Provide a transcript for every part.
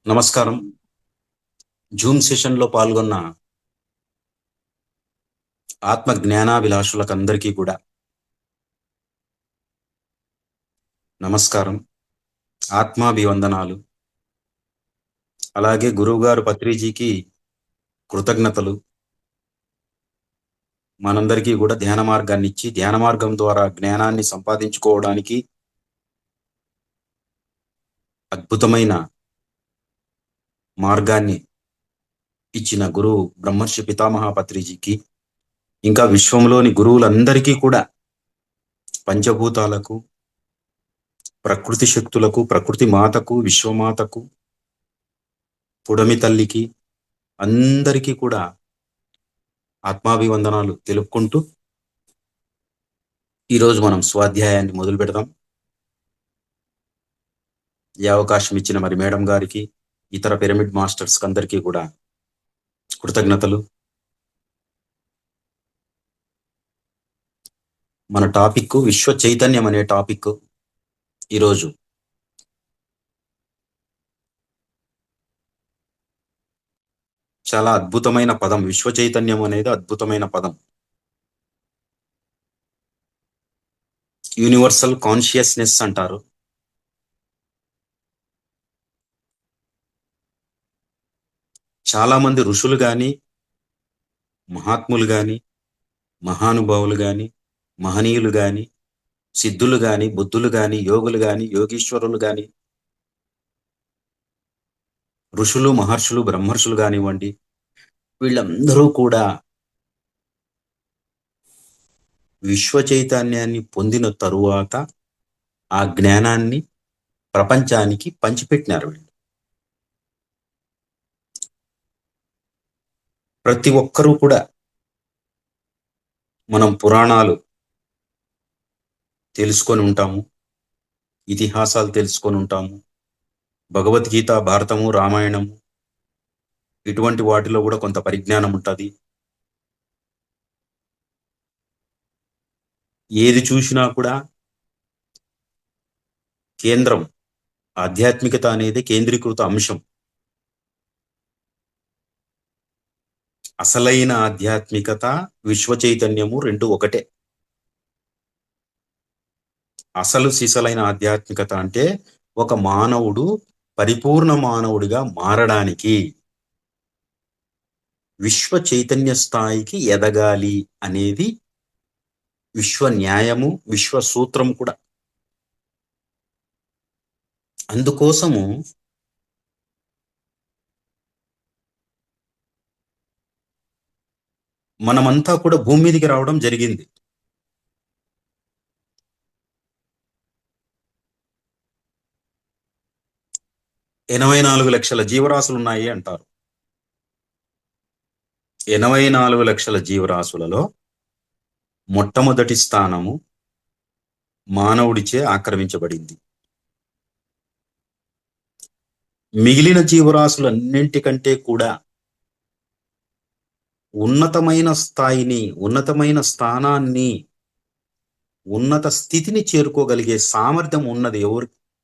నమస్కారం. జూమ్ సెషన్‌లో పాల్గొన్న ఆత్మ జ్ఞానాభిలాషులకందరికీ కూడా నమస్కారం. ఆత్మాభివందనాలు. అలాగే గురువుగారు పత్రిజీకి కృతజ్ఞతలు. మనందరికీ కూడా ధ్యాన మార్గాన్నిచ్చి, ధ్యాన మార్గం ద్వారా జ్ఞానాన్ని సంపాదించుకోవడానికి అద్భుతమైన మార్గాన్ని ఇచ్చిన గురువు బ్రహ్మర్షి పితామహ పత్రిజీకి, ఇంకా విశ్వంలోని గురువులందరికీ కూడా పంచభూతాలకు, ప్రకృతి శక్తులకు, ప్రకృతి మాతకు, విశ్వమాతకు, పుడమి తల్లికి అందరికీ కూడా ఆత్మాభివందనాలు తెలుపుకుంటూ ఈరోజు మనం స్వాధ్యాయాన్ని మొదలు పెడదాం. ఈ అవకాశం ఇచ్చిన మరి మేడం గారికి, ఇతర పిరమిడ్ మాస్టర్స్ అందరికీ కూడా కృతజ్ఞతలు. మన టాపిక్ విశ్వ చైతన్యం అనే టాపిక్. ఈరోజు చాలా అద్భుతమైన పదం. విశ్వ చైతన్యం అనేది అద్భుతమైన పదం. యూనివర్సల్ కాన్షియస్నెస్ అంటారు. చాలా మంది ఋషులు గాని, మహాత్ములు గాని, మహానుభావులు గాని, మహనీయులు గాని, సిద్ధులు గాని, బుద్ధులు గాని, యోగులు గాని, యోగీశ్వరులు గాని, ఋషులు, మహర్షులు, బ్రహ్మర్షులు కానివ్వండి, వీళ్ళందరూ కూడా విశ్వ చైతన్యాన్ని పొందిన తరువాత ఆ జ్ఞానాన్ని ప్రపంచానికి పంచిపెట్టినారు. వీళ్ళు ప్రతి ఒక్కరూ కూడా మనం పురాణాలు తెలుసుకొని ఉంటాము, ఇతిహాసాలు తెలుసుకొని ఉంటాము, భగవద్గీత, భారతము, రామాయణము, ఇటువంటి వాటిలో కూడా కొంత పరిజ్ఞానం ఉంటుంది. ఏది చూసినా కూడా కేంద్రం ఆధ్యాత్మికత అనేది కేంద్రీకృత అంశం. అసలైన ఆధ్యాత్మికత, విశ్వ చైతన్యము రెండు ఒకటే. అసలు సిసలైన ఆధ్యాత్మికత అంటే ఒక మానవుడు పరిపూర్ణ మానవుడిగా మారడానికి, విశ్వ చైతన్య స్థాయికి ఎదగాలి అనేది విశ్వ న్యాయము, విశ్వ సూత్రం కూడా. అందుకోసము మనమంతా కూడా భూమి మీదకి రావడం జరిగింది. ఎనభై 84 లక్షల జీవరాశులు ఉన్నాయి అంటారు. 84 లక్షల జీవరాశులలో మొట్టమొదటి స్థానము మానవుడిచే ఆక్రమించబడింది. మిగిలిన జీవరాశులన్నింటికంటే కూడా ఉన్నతమైన స్థాయిని, ఉన్నతమైన స్థానాన్ని, ఉన్నత స్థితిని చేరుకోగలిగే సామర్థ్యం ఉన్నది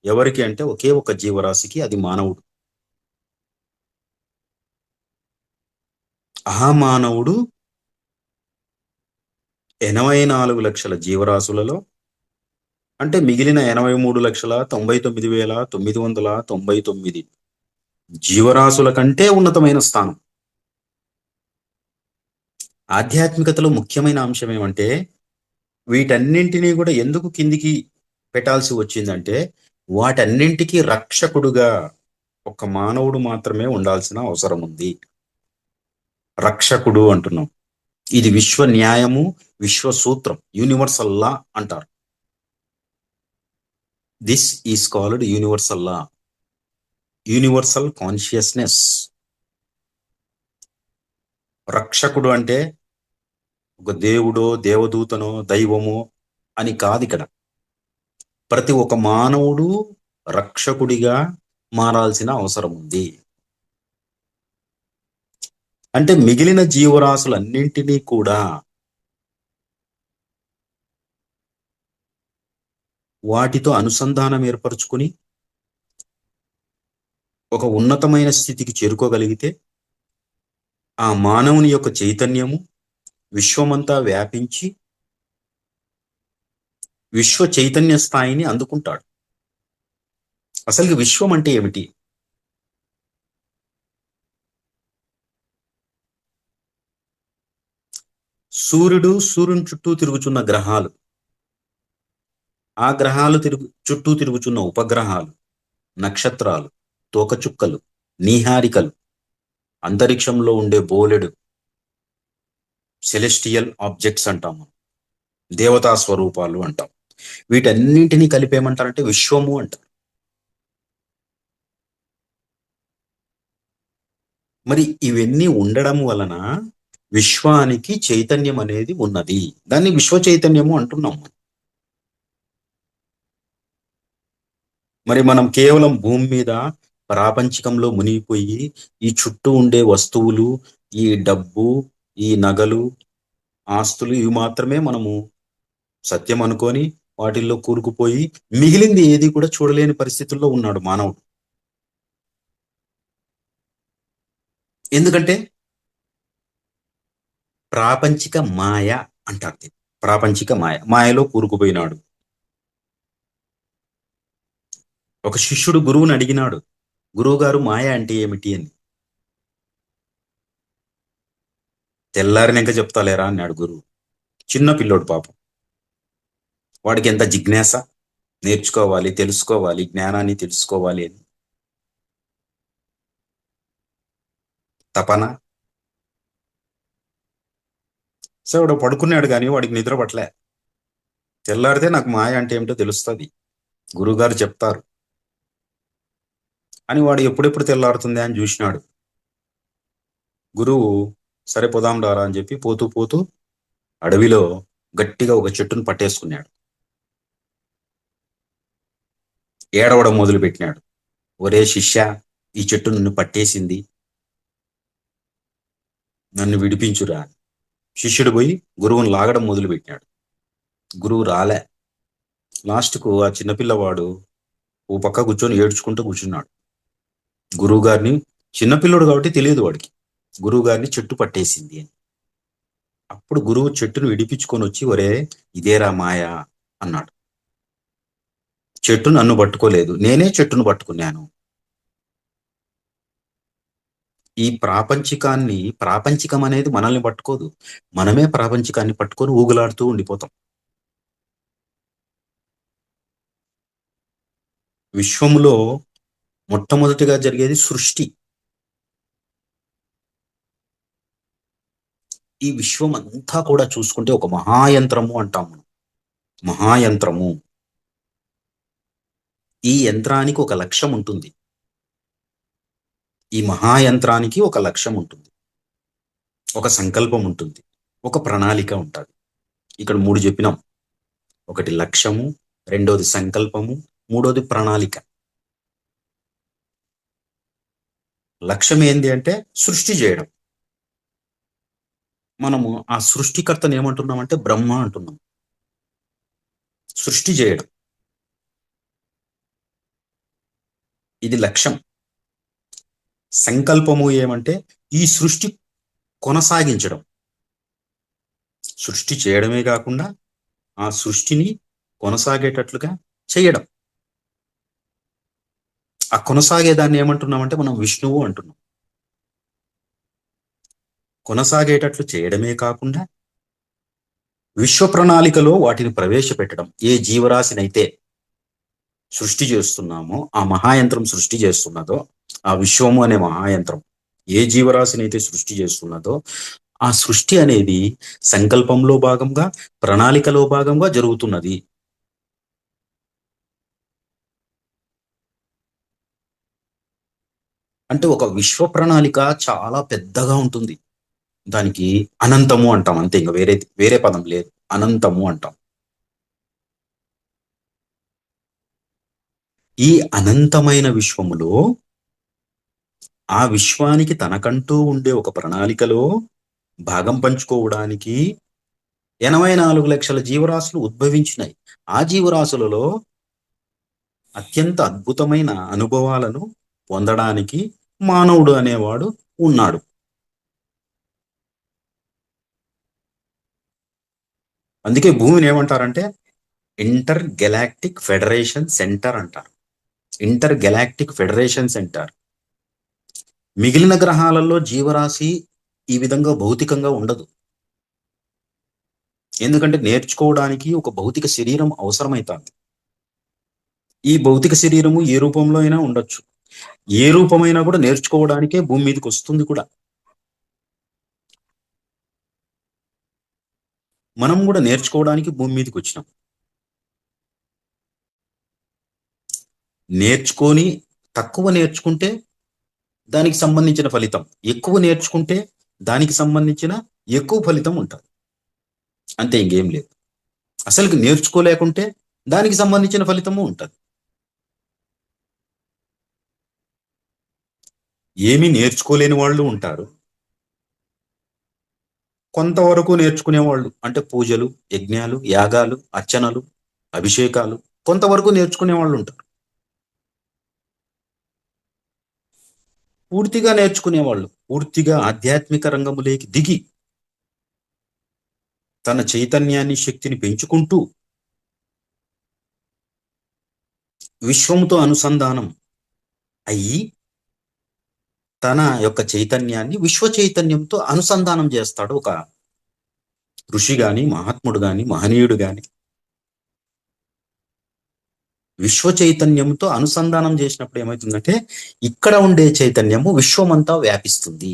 ఎవరికి అంటే ఒకే ఒక జీవరాశికి, అది మానవుడు. ఆ మానవుడు 84 లక్షల జీవరాశులలో, అంటే మిగిలిన 83,99,999 జీవరాశుల కంటే ఉన్నతమైన స్థానం. ఆధ్యాత్మికతలో ముఖ్యమైన అంశం ఏమంటే, వీటన్నింటినీ కూడా ఎందుకు కిందికి పెట్టాల్సి వచ్చిందంటే, వాటన్నింటికీ రక్షకుడుగా ఒక మానవుడు మాత్రమే ఉండాల్సిన అవసరం ఉంది. రక్షకుడు అంటున్నాం. ఇది విశ్వ న్యాయము, విశ్వ సూత్రం, యూనివర్సల్ లా అంటారు. This is called universal law, universal consciousness. రక్షకుడు అంటే ఒక దేవుడో, దేవదూతనో, దైవమో అని కాదు ఇక్కడ. ప్రతి ఒక్క మానవుడు రక్షకుడిగా మారాల్సిన అవసరం ఉంది. అంటే మిగిలిన జీవరాశులన్నింటినీ కూడా వాటితో అనుసంధానం ఏర్పరచుకుని ఒక ఉన్నతమైన స్థితికి చేరుకోగలిగితే ఆ మానవుని యొక్క చైతన్యము విశ్వమంతా వ్యాపించి విశ్వ చైతన్య స్థాయిని అందుకుంటాడు. అసలు విశ్వం అంటే ఏమిటి? సూర్యుని చుట్టూ తిరుగుచున్న గ్రహాలు, ఆ గ్రహాలు చుట్టూ తిరుగుచున్న ఉపగ్రహాలు, నక్షత్రాలు, తోకచుక్కలు, నీహారికలు, అంతరిక్షంలో ఉండే బోలెడు సెలెస్టియల్ ఆబ్జెక్ట్స్ అంటాము, దేవతా స్వరూపాలు అంటాం. వీటన్నింటినీ కలిపేమంటారంటే విశ్వము అంటారు. మరి ఇవన్నీ ఉండడం వలన విశ్వానికి చైతన్యం అనేది ఉన్నది. దాన్ని విశ్వ చైతన్యము అంటున్నాం. మరి మనం కేవలం భూమి మీద ప్రాపంచికంలో మునిగిపోయి ఈ చుట్టూ ఉండే వస్తువులు, ఈ డబ్బు, ఈ నగలు, ఆస్తులు ఇవి మాత్రమే మనము సత్యం అనుకొని వాటిల్లో కూరుకుపోయి మిగిలింది ఏది కూడా చూడలేని పరిస్థితుల్లో ఉన్నాడు మానవుడు. ఎందుకంటే ప్రాపంచిక మాయ అంటారు. ప్రాపంచిక మాయలో కూరుకుపోయినాడు. ఒక శిష్యుడు గురువుని అడిగినాడు, గురువు గారు మాయ అంటే ఏమిటి అని. తెల్లారినాక చెప్తాలేరా అన్నాడు గురువు. చిన్న పిల్లోడు పాపం, వాడికి ఎంత జిజ్ఞాస, నేర్చుకోవాలి, తెలుసుకోవాలి, జ్ఞానాన్ని తెలుసుకోవాలి అని తపన. సో వాడు పడుకున్నాడు కానీ వాడికి నిద్ర పట్టలే. తెల్లారితే నాకు మాయ అంటే ఏమిటో తెలుస్తుంది, గురువుగారు చెప్తారు అని వాడు ఎప్పుడెప్పుడు తెల్లారుతుంది అని చూసినాడు. గురువు సరే పోదాం రారా అని చెప్పి పోతూ పోతూ అడవిలో గట్టిగా ఒక చెట్టును పట్టేసుకున్నాడు. ఏడవడం మొదలు పెట్టినాడు. ఒరే శిష్య, ఈ చెట్టు నన్ను పట్టేసింది, నన్ను విడిపించురా. శిష్యుడు పోయి గురువుని లాగడం మొదలు పెట్టినాడు. గురువు రాలే. లాస్ట్కు ఆ చిన్నపిల్లవాడు ఓ పక్క కూర్చొని ఏడ్చుకుంటూ కూర్చున్నాడు. గురువు గారిని, చిన్నపిల్లడు కాబట్టి తెలియదు వాడికి, గురువు గారిని చెట్టు పట్టేసింది అని. అప్పుడు గురువు చెట్టును విడిపించుకొని వచ్చి, ఒరే ఇదేరా మాయ అన్నాడు. చెట్టు నన్ను పట్టుకోలేదు, నేనే చెట్టును పట్టుకున్నాను. ఈ ప్రాపంచికం అనేది మనల్ని పట్టుకోదు, మనమే ప్రాపంచికాన్ని పట్టుకొని ఊగులాడుతూ ఉండిపోతాం. విశ్వంలో మొట్టమొదటిగా జరిగేది సృష్టి. ఈ విశ్వం అంతా కూడా చూసుకుంటే ఒక మహాయంత్రము అంటాం మనం. మహాయంత్రము. ఈ యంత్రానికి ఒక లక్ష్యం ఉంటుంది. ఈ మహాయంత్రానికి ఒక లక్ష్యం ఉంటుంది, ఒక సంకల్పం ఉంటుంది, ఒక ప్రణాళిక ఉంటుంది. ఇక్కడ 3 చెప్పినాం. ఒకటి లక్ష్యము, రెండోది సంకల్పము, మూడోది ప్రణాళిక. లక్ష్యం ఏంది అంటే సృష్టి చేయడం. మనము ఆ సృష్టికర్తను ఏమంటున్నామంటే బ్రహ్మ అంటున్నాం. సృష్టి చేయడం ఇది లక్ష్యం. సంకల్పము ఏమంటే ఈ సృష్టి కొనసాగించడం. సృష్టి చేయడమే కాకుండా ఆ సృష్టిని కొనసాగేటట్లుగా చేయడం. ఆ కొనసాగేదాన్ని ఏమంటున్నామంటే మనం విష్ణువు అంటున్నాం. కొనసాగేటట్లు చేయడమే కాకుండా విశ్వ ప్రణాళికలో వాటిని ప్రవేశపెట్టడం. ఏ జీవరాశినైతే సృష్టి చేస్తున్నామో, ఆ మహాయంత్రం సృష్టి చేస్తున్నదో, ఆ విశ్వము అనే మహాయంత్రం ఏ జీవరాశినైతే సృష్టి చేస్తున్నదో, ఆ సృష్టి అనేది సంకల్పంలో భాగంగా, ప్రణాళికలో భాగంగా జరుగుతున్నది. అంటే ఒక విశ్వ ప్రణాళిక చాలా పెద్దగా ఉంటుంది. దానికి అనంతము అంటాం, అంతే, ఇంకా వేరే పదం లేదు. అనంతము అంటాం. ఈ అనంతమైన విశ్వములో ఆ విశ్వానికి తనకంటూ ఉండే ఒక ప్రణాళికలో భాగం పంచుకోవడానికి 84 లక్షల జీవరాశులు ఉద్భవించినాయి. ఆ జీవరాశులలో అత్యంత అద్భుతమైన అనుభవాలను పొందడానికి మానవుడు అనేవాడు ఉన్నాడు. అందుకే భూమిని ఏమంటారంటే ఇంటర్ గెలాక్టిక్ ఫెడరేషన్ సెంటర్ అంటారు. Inter galactic federation centre. మిగిలిన గ్రహాలలో జీవరాశి ఈ విధంగా భౌతికంగా ఉండదు. ఎందుకంటే నేర్చుకోవడానికి ఒక భౌతిక శరీరం అవసరమైతుంది. ఈ భౌతిక శరీరము ఏ రూపంలో అయినా ఉండొచ్చు. ఏ రూపమైనా కూడా నేర్చుకోవడానికే భూమి మీదకి వస్తుంది కూడా. మనం కూడా నేర్చుకోవడానికి భూమి మీదకి వచ్చినాం. నేర్చుకొని తక్కువ నేర్చుకుంటే దానికి సంబంధించిన ఫలితం, ఎక్కువ నేర్చుకుంటే దానికి సంబంధించిన ఎక్కువ ఫలితం ఉంటుంది. అంతే, ఇంకేం లేదు. అసలుకి నేర్చుకోలేకుంటే దానికి సంబంధించిన ఫలితము ఉంటుంది. ఏమీ నేర్చుకోలేని వాళ్ళు ఉంటారు, కొంతవరకు నేర్చుకునే వాళ్ళు అంటే పూజలు, యజ్ఞాలు, యాగాలు, అర్చనలు, అభిషేకాలు కొంతవరకు నేర్చుకునే వాళ్ళు ఉంటారు. పూర్తిగా నేర్చుకునే వాళ్ళు, పూర్తిగా ఆధ్యాత్మిక రంగములోకి దిగి తన చైతన్యాన్ని, శక్తిని పెంచుకుంటూ విశ్వంతో అనుసంధానం అయ్యి తన యొక్క చైతన్యాన్ని విశ్వ చైతన్యంతో అనుసంధానం చేస్తాడు ఒక ఋషి గాని, మహాత్ముడు గాని, మహనీయుడు గాని. విశ్వ చైతన్యంతో అనుసంధానం చేసినప్పుడు ఏమవుతుందంటే ఇక్కడ ఉండే చైతన్యము విశ్వమంతా వ్యాపిస్తుంది.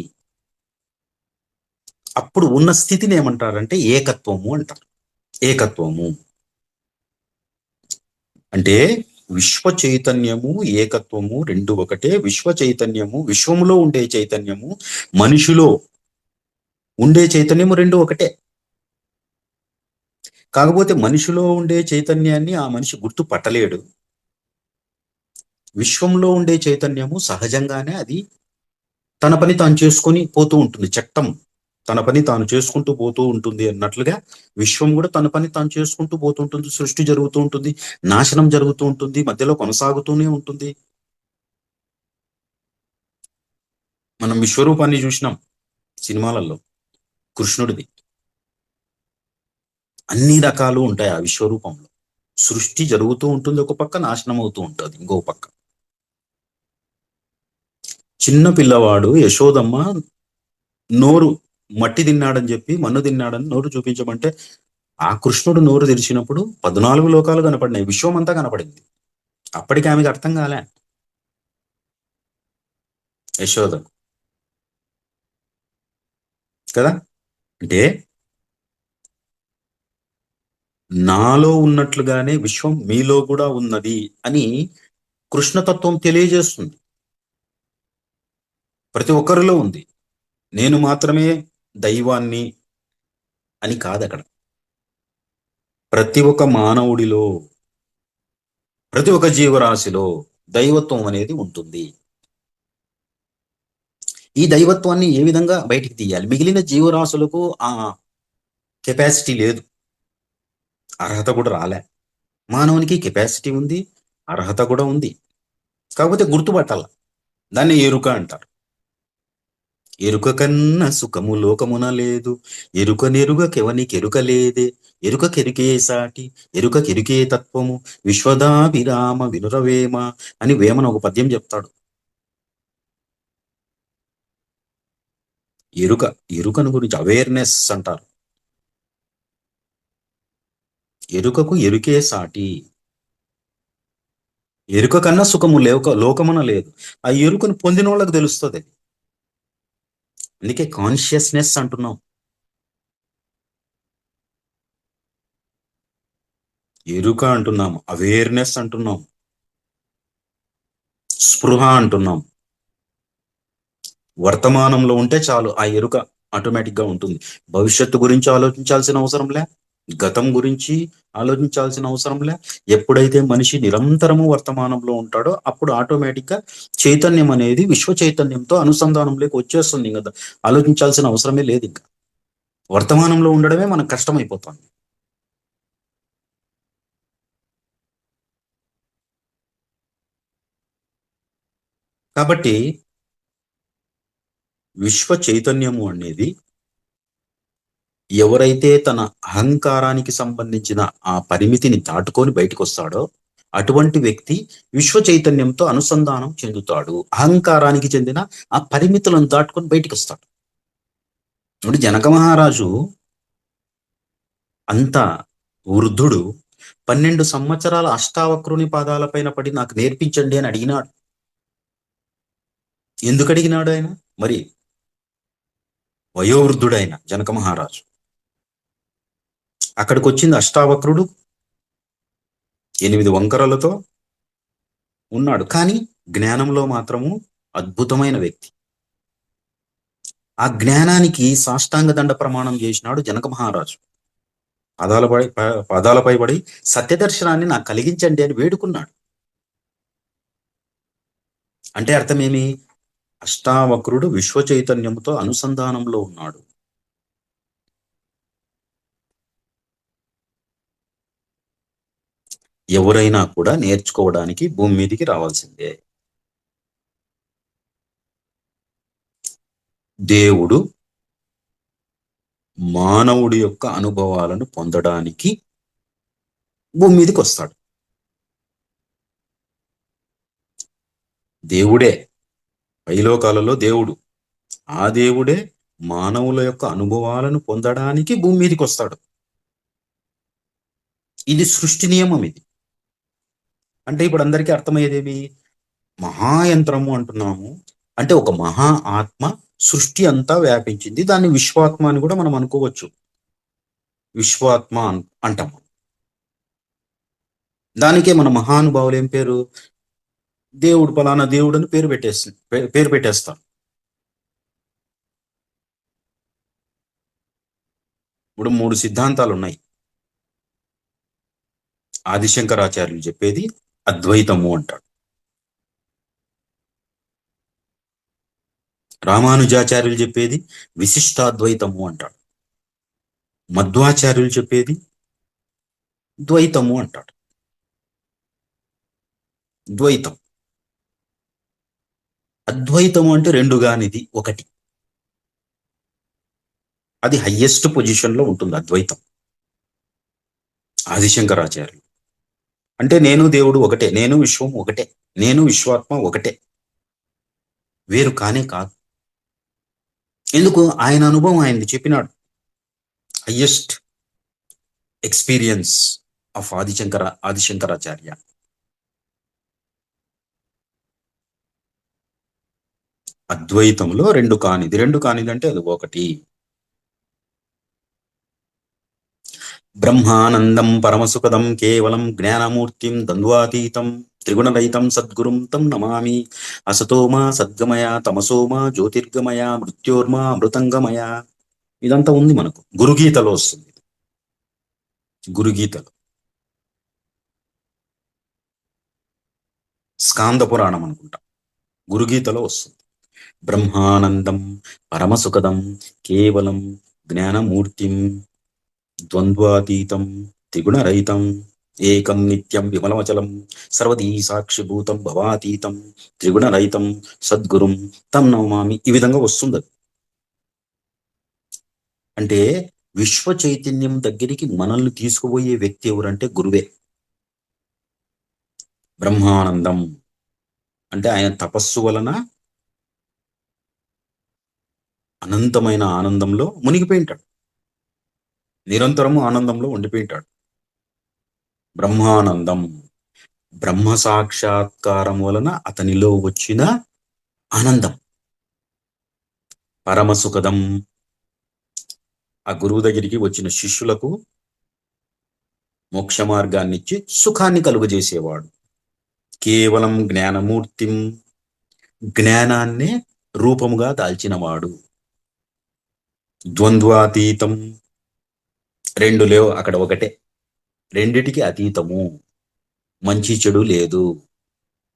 అప్పుడు ఉన్న స్థితిని ఏమంటారంటే ఏకత్వము అంటారు. ఏకత్వము అంటే విశ్వ చైతన్యము, ఏకత్వము రెండు ఒకటే. విశ్వ చైతన్యము, విశ్వములో ఉండే చైతన్యము, మనిషిలో ఉండే చైతన్యము రెండు ఒకటే. కాకపోతే మనిషిలో ఉండే చైతన్యాన్ని ఆ మనిషి గుర్తుపట్టలేడు. విశ్వంలో ఉండే చైతన్యము సహజంగానే అది తన పని తాను చేసుకొని పోతూ ఉంటుంది. చట్టం తన పని తాను చేసుకుంటూ పోతూ ఉంటుంది అన్నట్లుగా విశ్వం కూడా తన పని తాను చేసుకుంటూ పోతుంటుంది. సృష్టి జరుగుతూ ఉంటుంది, నాశనం జరుగుతూ ఉంటుంది, మధ్యలో కొనసాగుతూనే ఉంటుంది. మనం విశ్వరూపాన్ని చూసినాం సినిమాలలో, కృష్ణుడిది. అన్ని రకాలు ఉంటాయి ఆ విశ్వరూపంలో. సృష్టి జరుగుతూ ఉంటుంది ఒక పక్క, నాశనం అవుతూ ఉంటుంది ఇంకో పక్క. చిన్న పిల్లవాడు యశోదమ్మ నోరు మట్టి తిన్నాడని చెప్పి, మన్ను తిన్నాడని నోరు చూపించమంటే ఆ కృష్ణుడు నోరు తెరిచినప్పుడు 14 లోకాలు కనపడినాయి, విశ్వం అంతా కనపడింది. అప్పటికి ఆమెకు అర్థం కాలే యశోద కదా. అంటే నాలో ఉన్నట్లుగానే విశ్వం మీలో కూడా ఉన్నది అని కృష్ణతత్వం తెలియజేస్తుంది. ప్రతి ఒక్కరిలో ఉంది. నేను మాత్రమే దైవాన్ని అని కాదు అక్కడ. ప్రతి ఒక్క మానవుడిలో, ప్రతి ఒక్క జీవరాశిలో దైవత్వం అనేది ఉంటుంది. ఈ దైవత్వాన్ని ఏ విధంగా బయటికి తీయాలి? మిగిలిన జీవరాశులకు ఆ కెపాసిటీ లేదు, అర్హత కూడా రాలే. మానవునికి కెపాసిటీ ఉంది, అర్హత కూడా ఉంది. కాకపోతే గుర్తుపట్టాల. దాన్ని ఎరుక అంటారు. ఎరుక కన్నా సుఖము లోకమున లేదు, ఎరుక నెరుగకెవనికెరుక లేదే, ఎరుక కెరికే సాటి, ఎరుక కెరికే తత్వము, విశ్వదాభిరామ వినురవేమ అని వేమన ఒక పద్యం చెప్తాడు. ఎరుక, ఎరుకను గురించి అవేర్నెస్ అంటారు. ఎరుకకు ఎరుకే సాటి. ఎరుక కన్నా సుఖము లోకమున లేదు. ఆ ఎరుకను పొందిన వాళ్ళకి తెలుస్తుంది. అందుకే కాన్షియస్నెస్ అంటున్నాం. ఎరుక అంటున్నాం, అవేర్నెస్ అంటున్నాం, స్పృహ అంటున్నాం. వర్తమానంలో ఉంటే చాలు, ఆ ఎరుక ఆటోమేటిక్ గా ఉంటుంది. భవిష్యత్తు గురించి ఆలోచించాల్సిన అవసరం లే, గతం గురించి ఆలోచించాల్సిన అవసరం లే. ఎప్పుడైతే మనిషి నిరంతరము వర్తమానంలో ఉంటాడో అప్పుడు ఆటోమేటిక్ గా చైతన్యం అనేది విశ్వ చైతన్యంతో అనుసంధానంలోకి వచ్చేస్తుంది. కదా, ఆలోచించాల్సిన అవసరమే లేదు. ఇంకా వర్తమానంలో ఉండడమే మనకు కష్టమైపోతుంది. కాబట్టి విశ్వ చైతన్యము అనేది ఎవరైతే తన అహంకారానికి సంబంధించిన ఆ పరిమితిని దాటుకొని బయటకు వస్తాడో అటువంటి వ్యక్తి విశ్వ చైతన్యంతో అనుసంధానం చెందుతాడు. అహంకారానికి చెందిన ఆ పరిమితులను దాటుకొని బయటకు వస్తాడు. ఇప్పుడు జనక మహారాజు అంత వృద్ధుడు 12 సంవత్సరాల అష్టావక్రుని పాదాలపైన పడి నాకు నేర్పించండి అని అడిగినాడు. ఎందుకు అడిగినాడు ఆయన? మరి వయోవృద్ధుడైన జనక మహారాజు అక్కడికి వచ్చింది అష్టావక్రుడు 8 వంకరలతో ఉన్నాడు, కానీ జ్ఞానంలో మాత్రము అద్భుతమైన వ్యక్తి. ఆ జ్ఞానానికి సాష్టాంగ దండ ప్రమాణం చేసినాడు జనక మహారాజు. పాదాలపై పడి సత్యదర్శనాన్ని నాకు కలిగించండి అని వేడుకున్నాడు. అంటే అర్థమేమి? అష్టావక్రుడు విశ్వ చైతన్యంతో అనుసంధానంలో ఉన్నాడు. ఎవరైనా కూడా నేర్చుకోవడానికి భూమి మీదకి రావాల్సిందే. దేవుడు మానవుడి యొక్క అనుభవాలను పొందడానికి భూమి మీదకి వస్తాడు. దేవుడే పైలోకాలలో దేవుడు, ఆ దేవుడే మానవుల యొక్క అనుభవాలను పొందడానికి భూమి మీదకి వస్తాడు. ఇది సృష్టి నియమం. ఇది అంటే ఇప్పుడు అందరికీ అర్థమయ్యేదేమి? మహాయంత్రము అంటున్నాము అంటే ఒక మహా ఆత్మ సృష్టి అంతా వ్యాపించింది. దాన్ని విశ్వాత్మ అని కూడా మనం అనుకోవచ్చు. విశ్వాత్మ అంటాము. దానికే మన మహానుభావులు ఏం పేరు? దేవుడు, పలానా దేవుడు అని పేరు పెట్టేస్తాం. ఇప్పుడు 3 సిద్ధాంతాలు ఉన్నాయి. ఆదిశంకరాచార్యులు చెప్పేది అద్వైతము అంటాడు. రామానుజాచార్యులు చెప్పేది విశిష్టాద్వైతము అంటాడు. మధ్వాచార్యులు చెప్పేది ద్వైతము అంటాడు. ద్వైతం, అద్వైతము అంటే రెండు కానిది ఒకటి. అది హయ్యెస్ట్ పొజిషన్ లో ఉంటుంది అద్వైతం. ఆదిశంకరాచార్యులు అంటే నేను దేవుడు ఒకటే, నేను విశ్వం ఒకటే, నేను విశ్వాత్మ ఒకటే, వేరు కానే కాదు. ఎందుకు? ఆయన అనుభవం ఆయనది చెప్పినాడు. Highest experience of Adi Shankaracharya. అద్వైతంలో రెండు కానిది అంటే అది ఒకటి. బ్రహ్మానందం పరమసుఖదం కేవలం జ్ఞానమూర్తిం ద్వంద్వాతీతం త్రిగుణరహితం సద్గురుం తం నమామి. అసతోమా సద్గమయ తమసోమా జ్యోతిర్గమయ మృత్యోర్మా అమృతంగమయ. ఇదంతా ఉంది మనకు గురుగీతలో వస్తుంది. గురుగీతలో స్కాంద పురాణం అనుకుంటా, గురుగీతలో వస్తుంది. బ్రహ్మానందం పరమసుఖదం కేవలం జ్ఞానమూర్తిం ద్వంద్వాతీతం త్రిగుణరహితం ఏకం నిత్యం విమలమచలం సర్వదీ సాక్షిభూతం భవాతీతం త్రిగుణరహితం సద్గురుం తం నమామి. ఈ విధంగా వస్తుంది. అంటే విశ్వ చైతన్యం దగ్గరికి మనల్ని తీసుకుపోయే వ్యక్తి ఎవరంటే గురువే. బ్రహ్మానందం అంటే ఆయన తపస్సు వలన అనంతమైన ఆనందంలో మునిగిపోయింటాడు, నిరంతరము ఆనందంలో ఉండిపోయింటాడు. బ్రహ్మానందం బ్రహ్మ సాక్షాత్కారం వలన అతనిలో వచ్చిన ఆనందం. పరమసుఖదం ఆ గురువు దగ్గరికి వచ్చిన శిష్యులకు మోక్ష మార్గాన్ని ఇచ్చి సుఖాన్ని కలుగజేసేవాడు. కేవలం జ్ఞానమూర్తిం జ్ఞానాన్నే రూపముగా దాల్చినవాడు. ద్వంద్వాతీతం రెండు లేవు అక్కడ, ఒకటే, రెండిటికి అతీతము, మంచి చెడు లేదు,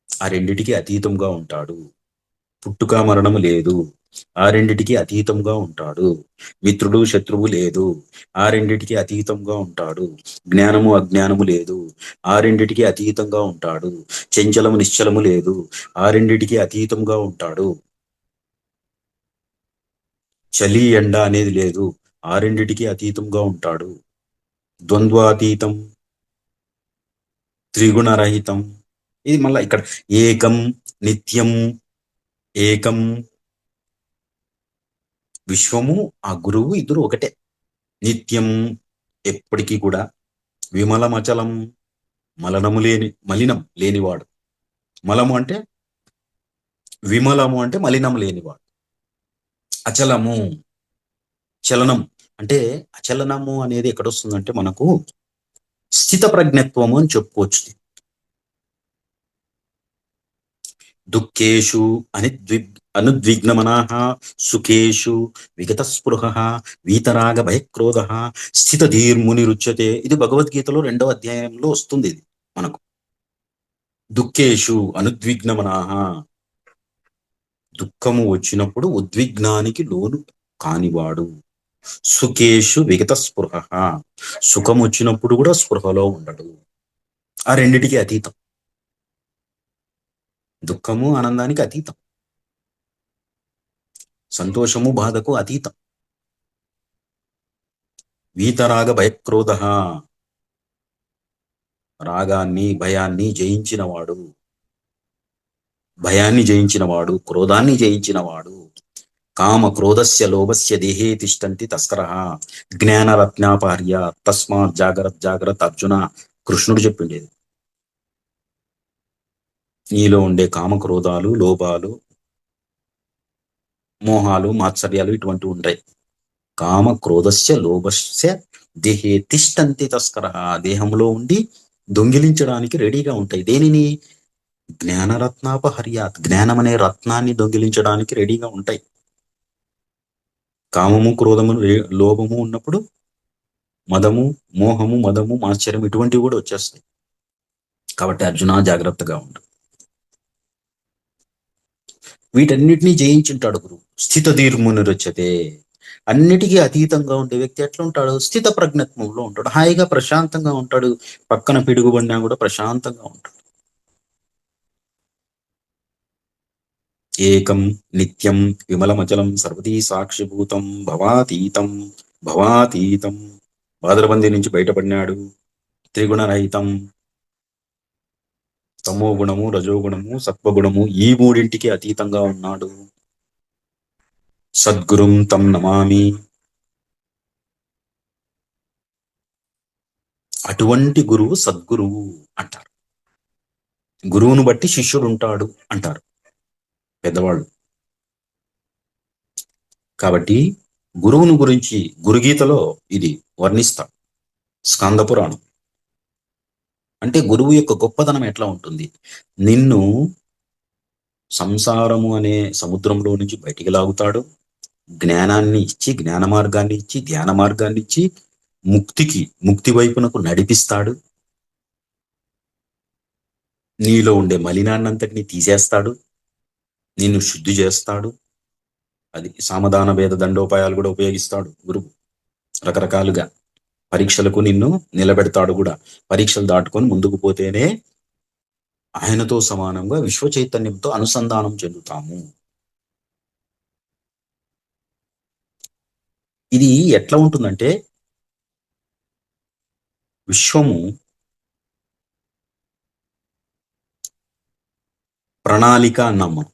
ఆ రెండిటికి అతీతంగా ఉంటాడు. పుట్టుక మరణము లేదు, ఆ రెండిటికి అతీతంగా ఉంటాడు. మిత్రుడు శత్రువు లేదు, ఆ రెండిటికి అతీతంగా ఉంటాడు. జ్ఞానము అజ్ఞానము లేదు, ఆ రెండిటికి అతీతంగా ఉంటాడు. చంచలము నిశ్చలము లేదు, ఆ రెండిటికి అతీతంగా ఉంటాడు. చలి ఎండ అనేది లేదు, ఆ రెండిటికి అతీతంగా ఉంటాడు. ద్వంద్వాతీతం, త్రిగుణరహితం. ఇది మళ్ళా ఇక్కడ ఏకం, నిత్యం, ఏకం, విశ్వము ఆ గురువు ఇద్దరు ఒకటే. నిత్యం ఎప్పటికీ కూడా, విమలమచలం మలనము లేని, మలినం లేనివాడు. మలము అంటే, విమలము అంటే మలినం లేనివాడు. అచలము, చలనం అంటే, అచలనము అనేది ఎక్కడొస్తుందంటే మనకు స్థిత ప్రజ్ఞత్వము అని చెప్పుకోవచ్చు. దుఃఖేషు అనుద్విగ్నమనాః, సుఖేషు విగత స్పృహ, వీతరాగ భయక్రోధ, స్థితధీర్మునిరుచ్యతే. ఇది భగవద్గీతలో 2వ అధ్యాయంలో వస్తుంది. ఇది మనకు దుఃఖేషు అనుద్విగ్నమనాః, దుఃఖము వచ్చినప్పుడు ఉద్విగ్నానికి లోను కానివాడు. సుఖేషు విగత స్పృహ, సుఖం వచ్చినప్పుడు కూడా స్పృహలో ఉండడు. ఆ రెండిటికి అతీతం. దుఃఖము ఆనందానికి అతీతం, సంతోషము బాధకు అతీతం. వీతరాగ భయక్రోధ, రాగాన్ని భయాన్ని జయించినవాడు, భయాన్ని జయించినవాడు, క్రోధాన్ని జయించినవాడు. కామ క్రోధస్య లోభస్య దేహే తిష్టంతి తస్కరః జ్ఞానరత్నాపహర్య తస్మాత్ జాగ్రత్త జాగ్రత్త అర్జున. కృష్ణుడు చెప్పిండేది. నీలో ఉండే కామ క్రోధాలు, లోభాలు, మోహాలు, మాత్సర్యాలు ఇటువంటివి ఉంటాయి. కామ క్రోధస్య లోభస్య దేహే తిష్టంతి తస్కరః, దేహంలో ఉండి దొంగిలించడానికి రెడీగా ఉంటాయి. దేనిని? జ్ఞానరత్నాపహర్యాత్, జ్ఞానం అనే రత్నాన్ని దొంగిలించడానికి రెడీగా ఉంటాయి. కామము, క్రోధము, లోభము ఉన్నప్పుడు మదము, మోహము, మదము, మాశ్చర్యం ఇటువంటివి కూడా వచ్చేస్తాయి. కాబట్టి అర్జున జాగ్రత్తగా ఉండు. వీటన్నిటినీ జయించుంటాడు గురువు. స్థితధీర్మునిరుచ్యతే. అన్నిటికీ అతీతంగా ఉండే వ్యక్తి ఎట్లా ఉంటాడు? స్థిత ప్రజ్ఞత్వంలో ఉంటాడు, హాయిగా ప్రశాంతంగా ఉంటాడు. పక్కన పిడుగుబడినా కూడా ప్రశాంతంగా ఉంటాడు. ఏకం నిత్యం విమలమచలం సర్వదీ సాక్షిభూతం భవాతీతం, భవాతీతం, బాధరబందీ నుంచి బయటపడినాడు. త్రిగుణరహితం, తమో గుణము, రజోగుణము, సత్వగుణము ఈ మూడింటికి అతీతంగా ఉన్నాడు. సద్గురుం తం నమామి. అటువంటి గురువు సద్గురువు అంటారు. గురువును బట్టి శిష్యుడు ఉంటాడు అంటారు పెద్దవాళ్ళు. కాబట్టి గురువును గురించి గురుగీతలో ఇది వర్ణిస్తారు. స్కంద పురాణం అంటే గురువు యొక్క గొప్పతనం ఎట్లా ఉంటుంది? నిన్ను సంసారము అనే సముద్రంలో నుంచి బయటికి లాగుతాడు, జ్ఞానాన్ని ఇచ్చి, జ్ఞాన మార్గాన్ని ఇచ్చి, ధ్యాన మార్గాన్ని ఇచ్చి, ముక్తి వైపునకు నడిపిస్తాడు. నీలో ఉండే మలినాన్నంతటిని తీసేస్తాడు, నిన్ను శుద్ధి చేస్తాడు. అది సామధాన భేద దండోపాయాలు కూడా ఉపయోగిస్తాడు గురువు రకరకాలుగా. పరీక్షలకు నిన్ను నిలబెడతాడు కూడా. పరీక్షలు దాటుకొని ముందుకు పోతేనే ఆయనతో సమానంగా విశ్వ చైతన్యంతో అనుసంధానం చెందుతాము. ఇది ఎట్లా ఉంటుందంటే, విశ్వము ప్రణాళిక అన్నాం మనం.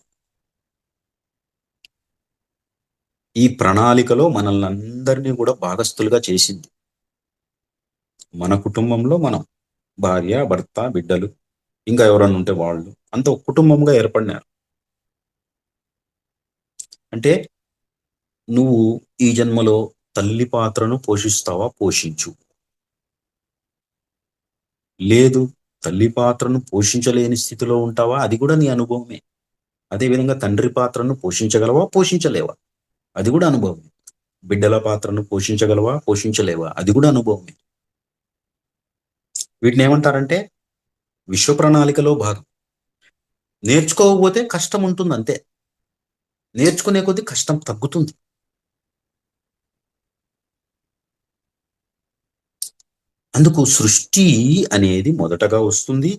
ఈ ప్రణాళికలో మనల్ని అందరినీ కూడా భాగస్థులుగా చేసింది. మన కుటుంబంలో మనం భార్య, భర్త, బిడ్డలు, ఇంకా ఎవరన్నా ఉంటే వాళ్ళు అంత ఒక కుటుంబంగా ఏర్పడినారు. అంటే నువ్వు ఈ జన్మలో తల్లి పాత్రను పోషిస్తావా? పోషించు. లేదు, తల్లి పాత్రను పోషించలేని స్థితిలో ఉంటావా? అది కూడా నీ అనుభవమే. అదేవిధంగా తండ్రి పాత్రను పోషించగలవా? పోషించలేవా? అది కూడా అనుభవమే. బిడ్డల పాత్రను పోషించగలవా? పోషించలేవా? అది కూడా అనుభవమే. వీటిని ఏమంటారంటే విశ్వ ప్రణాళికలో భాగం. నేర్చుకోకపోతే కష్టం ఉంటుంది అంతే. నేర్చుకునే కొద్దీ కష్టం తగ్గుతుంది. అందుకు సృష్టి అనేది మొదటగా వస్తుంది.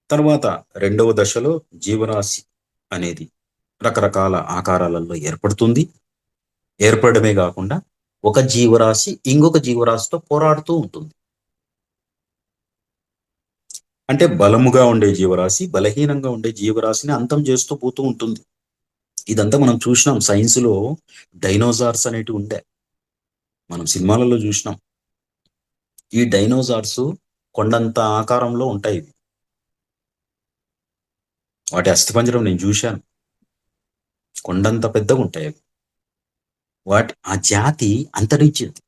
తర్వాత రెండవ దశలో జీవరాశి అనేది రకరకాల ఆకారాలలో ఏర్పడుతుంది. ఏర్పడమే కాకుండా ఒక జీవరాశి ఇంకొక జీవరాశితో పోరాడుతూ ఉంటుంది. అంటే బలముగా ఉండే జీవరాశి బలహీనంగా ఉండే జీవరాశిని అంతం చేస్తూ పోతూ ఉంటుంది. ఇదంతా మనం చూసినాం సైన్స్ లో. డైనోసార్స్ అనేటివి ఉండే, మనం సినిమాలలో చూసినాం. ఈ డైనోసార్స్ కొండంత ఆకారంలో ఉంటాయి ఇవి. వాటి అస్థిపంజరం నేను చూశాను, కొండంత పెద్దగా ఉంటాయి అవి. ఆ జాతి అంతరించింది.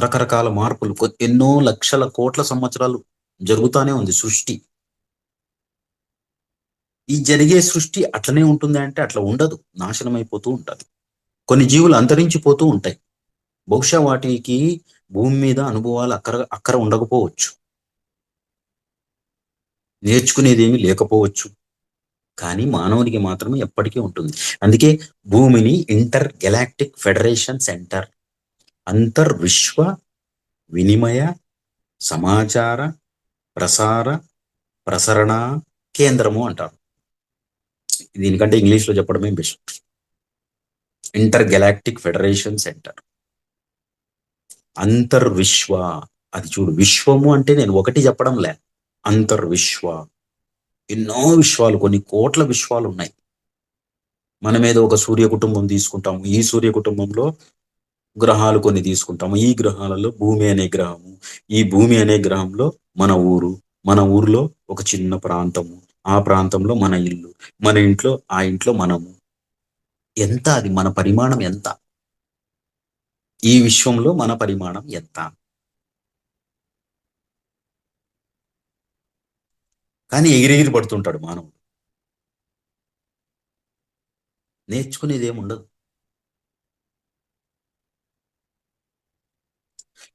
రకరకాల మార్పులు ఎన్నో లక్షల కోట్ల సంవత్సరాలు జరుగుతానే ఉంది సృష్టి. ఈ జరిగే సృష్టి అట్లనే ఉంటుంది అంటే అట్లా ఉండదు, నాశనం అయిపోతూ ఉంటది. కొన్ని జీవులు అంతరించిపోతూ ఉంటాయి. బహుశా వాటికి భూమి మీద అనుభవాలు అక్కర ఉండకపోవచ్చు, నేర్చుకునేది ఏమీ లేకపోవచ్చు. కానీ మానవునికి మాత్రమే ఎప్పటికీ ఉంటుంది. అందుకే భూమిని ఇంటర్ గెలాక్టిక్ ఫెడరేషన్ సెంటర్, అంతర్విశ్వ వినిమయ సమాచార ప్రసార ప్రసరణ కేంద్రము అంటారు. దీనికంటే ఇంగ్లీష్ లో చెప్పడమే best. Intergalactic federation centre, అంతర్విశ్వ. అది చూడు, విశ్వము అంటే నేను ఒకటి చెప్పడం లే, అంతర్విశ్వ. ఎన్నో విశ్వాలు, కొన్ని కోట్ల విశ్వాలు ఉన్నాయి. మనం ఏదో ఒక సూర్య కుటుంబం తీసుకుంటాము, ఈ సూర్య కుటుంబంలో గ్రహాలు కొన్ని తీసుకుంటాము. ఈ గ్రహాలలో భూమి అనే గ్రహము, ఈ భూమి అనే గ్రహంలో మన ఊరు, మన ఊర్లో ఒక చిన్న ప్రాంతము, ఆ ప్రాంతంలో మన ఇల్లు, మన ఇంట్లో ఆ ఇంట్లో మనము. ఎంత అది మన పరిమాణం ఎంత, ఈ విశ్వంలో మన పరిమాణం ఎంత. కానీ ఎగిరెగిరి పడుతుంటాడు మానవుడు, నేర్చుకునేది ఏముండదు.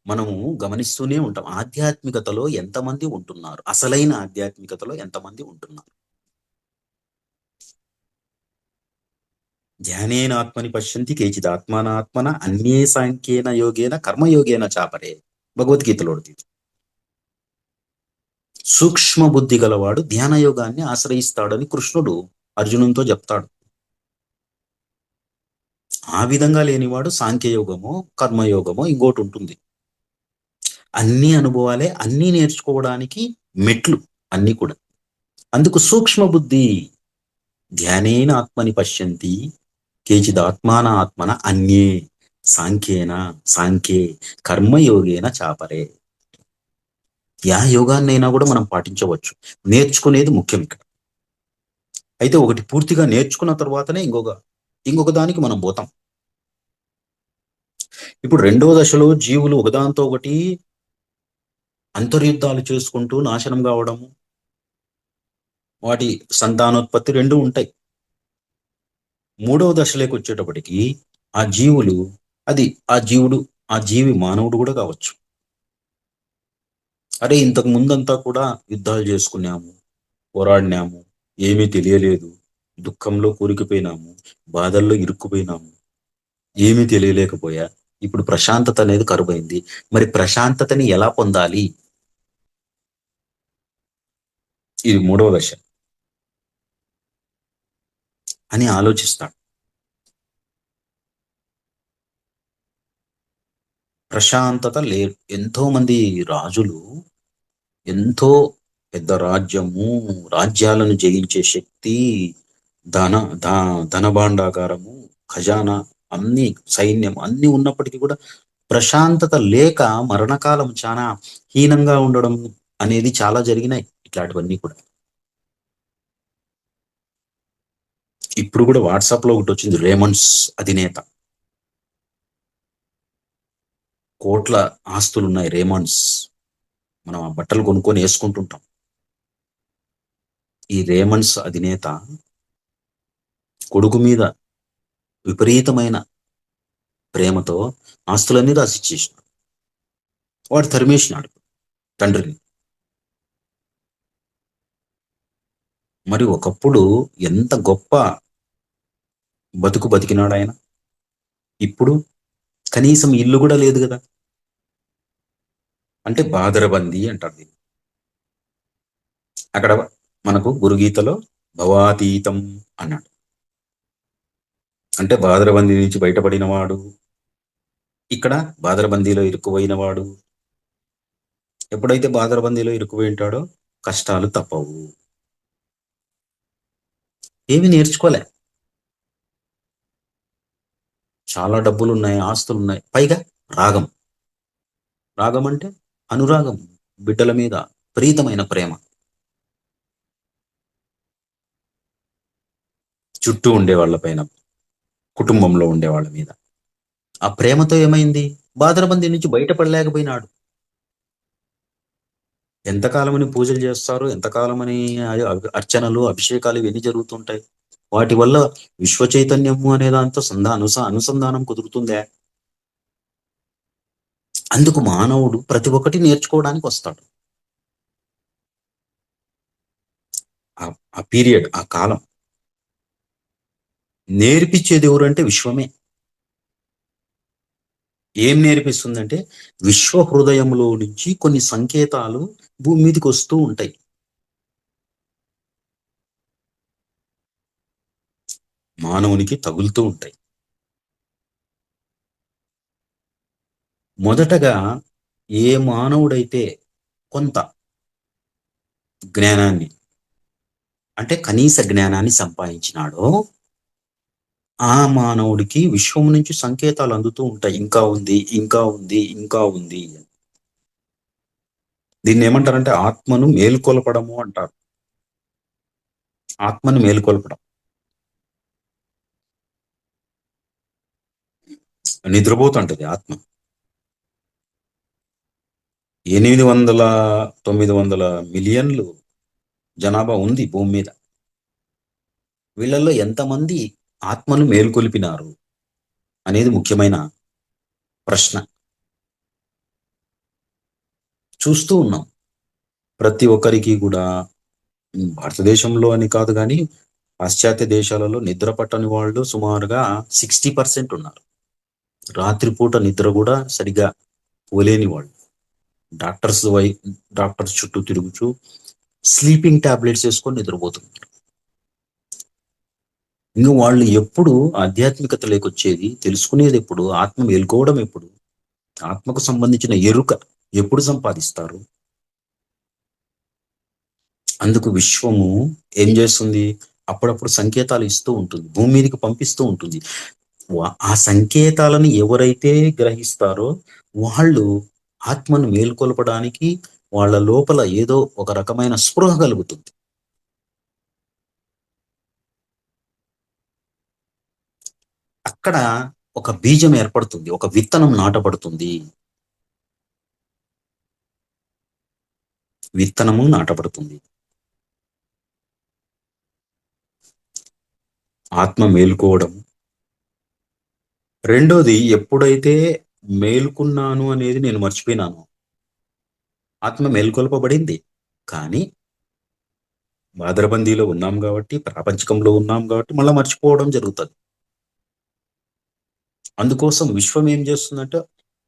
మనము గమనిస్తూనే ఉంటాం, ఆధ్యాత్మికతలో ఎంతమంది ఉంటున్నారు, అసలైన ఆధ్యాత్మికతలో ఎంతమంది ఉంటున్నారు. ధ్యానేన ఆత్మని పశ్యంతి కేచిత్ ఆత్మాన అన్యే సాంఖ్యేన యోగేన కర్మయోగేన చాపరే, భగవద్గీతలో. సూక్ష్మ బుద్ధి గలవాడు ధ్యాన యోగాన్ని ఆశ్రయిస్తాడని కృష్ణుడు అర్జునునితో చెప్తాడు. ఆ విధంగా లేనివాడు సాంఖ్యయోగమో కర్మయోగమో ఇంకోటి ఉంటుంది. అన్ని అనుభవాలే, అన్ని నేర్చుకోవడానికి మెట్లు అన్ని కూడా. అందుకు సూక్ష్మ బుద్ధి. ధ్యానేన ఆత్మని పశ్యంతి కేచిద్ ఆత్మన అన్యే సాంఖ్యే కర్మయోగేన చాపరే. యా యోగాన్నైనా కూడా మనం పాటించవచ్చు, నేర్చుకునేది ముఖ్యం ఇక్కడ. అయితే ఒకటి పూర్తిగా నేర్చుకున్న తర్వాతనే ఇంకొక దానికి మనం పోతాం. ఇప్పుడు రెండవ దశలో జీవులు ఒకదాంతో ఒకటి అంతర్యుద్ధాలు చేసుకుంటూ నాశనం కావడము, వాటి సంతానోత్పత్తి రెండు ఉంటాయి. మూడవ దశలోకి వచ్చేటప్పటికి ఆ జీవులు, ఆ జీవి మానవుడు కూడా కావచ్చు. అరే ఇంతకు ముందంతా కూడా యుద్ధాలు చేసుకున్నాము, పోరాడినాము, ఏమీ తెలియలేదు, దుఃఖంలో కూరుకుపోయినాము, బాధల్లో ఇరుక్కుపోయినాము, ఏమీ తెలియలేకపోయా. ఇప్పుడు ప్రశాంతత అనేది కరువైంది. మరి ప్రశాంతతని ఎలా పొందాలి, ఇది మూడవ దశ అని ఆలోచిస్తాడు. ప్రశాంతత లేదు. ఎంతో మంది రాజులు ఎంతో పెద్ద రాజ్యము, రాజ్యాలను జయించే శక్తి, ధన ధనభాండాగారము, ఖజానా, అన్ని సైన్యం అన్ని ఉన్నప్పటికీ కూడా ప్రశాంతత లేక మరణకాలం చాలా హీనంగా ఉండడం అనేది చాలా జరిగినాయి. ఇట్లాంటివన్నీ కూడా ఇప్పుడు కూడా వాట్సాప్ లో ఒకటి వచ్చింది, రేమండ్స్ అధినేత, కోట్ల ఆస్తులు ఉన్నాయి రేమండ్స్. మనం ఆ బట్టలు కొనుక్కొని వేసుకుంటుంటాం. ఈ రేమండ్స్ అధినేత కొడుకు మీద విపరీతమైన ప్రేమతో ఆస్తులన్నీ రాసిచ్చేసినాడు. వాడు తరిమేసినాడు తండ్రిని. మరి ఒకప్పుడు ఎంత గొప్ప బతికినాడు ఆయన. ఇప్పుడు కనీసం ఇల్లు కూడా లేదు కదా. అంటే బాదరబందీ అంటారు దీన్ని. అక్కడ మనకు గురుగీతలో భవాతీతం అన్నాడు. అంటే బాదరబందీ నుంచి బయటపడిన వాడు, ఇక్కడ బాదరబందీలో ఇరుక్కుపోయిన వాడు. ఎప్పుడైతే బాదరబందీలో ఇరుక్కుపోయి ఉంటాడో కష్టాలు తప్పవు. ఏమి నేర్చుకోలే. చాలా డబ్బులు ఉన్నాయి, ఆస్తులు ఉన్నాయి, పైగా రాగం. రాగం అంటే అనురాగం, బిడ్డల మీద ప్రీతమైన ప్రేమ, చుట్టూ ఉండే వాళ్ళ పైన, కుటుంబంలో ఉండే వాళ్ళ మీద. ఆ ప్రేమతో ఏమైంది, బాదరబందీ నుంచి బయటపడలేకపోయినాడు. ఎంతకాలమని పూజలు చేస్తారు, ఎంతకాలమని అర్చనలు, అభిషేకాలు ఇవన్నీ జరుగుతుంటాయి. వాటి వల్ల విశ్వ చైతన్యము అనే దాంతో అనుసంధానం కుదురుతుందే. అందుకు మానవుడు ప్రతి ఒక్కటి నేర్చుకోవడానికి వస్తాడు. ఆ పీరియడ్, ఆ కాలం నేర్పించేది ఎవరంటే విశ్వమే. ఏం నేర్పిస్తుందంటే విశ్వ హృదయంలో నుంచి కొన్ని సంకేతాలు భూమి మీదకి వస్తూ ఉంటాయి. మానవునికి తగులుతూ ఉంటాయి. మొదటగా ఏ మానవుడైతే కొంత జ్ఞానాన్ని, అంటే కనీస జ్ఞానాన్ని సంపాదించినాడో ఆ మానవుడికి విశ్వం నుంచి సంకేతాలు అందుతూ ఉంటాయి. ఇంకా ఉంది, ఇంకా ఉంది, ఇంకా ఉంది. దీన్ని ఏమంటారంటే ఆత్మను మేల్కొల్పడము అంటారు. ఆత్మను మేల్కొల్పడం. నిద్రపోతుంటది ఆత్మ. 800-900 మిలియన్లు జనాభా ఉంది భూమి మీద. వీళ్ళల్లో ఎంతమంది ఆత్మను మేల్కొల్పినారు అనేది ముఖ్యమైన ప్రశ్న. చూస్తూ ఉన్నాం ప్రతి ఒక్కరికి కూడా. భారతదేశంలో అని కాదు కానీ పాశ్చాత్య దేశాలలో నిద్ర పట్టని వాళ్ళు సుమారుగా 60% ఉన్నారు. రాత్రిపూట నిద్ర కూడా సరిగా పోలేని వాళ్ళు. డాక్టర్స్ చుట్టూ తిరుగుతూ స్లీపింగ్ టాబ్లెట్స్ వేసుకొని నిద్రపోతున్నారు. ఇంకా వాళ్ళు ఎప్పుడు ఆధ్యాత్మికత లేకొచ్చేది, తెలుసుకునేది ఎప్పుడు, ఆత్మ మేల్కోవడం ఎప్పుడు, ఆత్మకు సంబంధించిన ఎరుక ఎప్పుడు సంపాదిస్తారు? అందుకు విశ్వము ఏం చేస్తుంది, అప్పుడప్పుడు సంకేతాలు ఇస్తూ ఉంటుంది, భూమి మీదకి పంపిస్తూ ఉంటుంది. ఆ సంకేతాలను ఎవరైతే గ్రహిస్తారో వాళ్ళు ఆత్మను మేల్కొల్పడానికి వాళ్ళ లోపల ఏదో ఒక రకమైన స్పృహ కలుగుతుంది. అక్కడ ఒక బీజం ఏర్పడుతుంది, ఒక విత్తనం నాటబడుతుంది. విత్తనము నాటబడుతుంది. ఆత్మ మేలుకోవడం. రెండోది, ఎప్పుడైతే మేలుకున్నాను అనేది నేను మర్చిపోయినాను, ఆత్మ మేల్కొల్పబడింది, కానీ బాదరబందీలో ఉన్నాం కాబట్టి, ప్రాపంచికంలో ఉన్నాం కాబట్టి మళ్ళీ మర్చిపోవడం జరుగుతుంది. అందుకోసం విశ్వం ఏం చేస్తుందంటే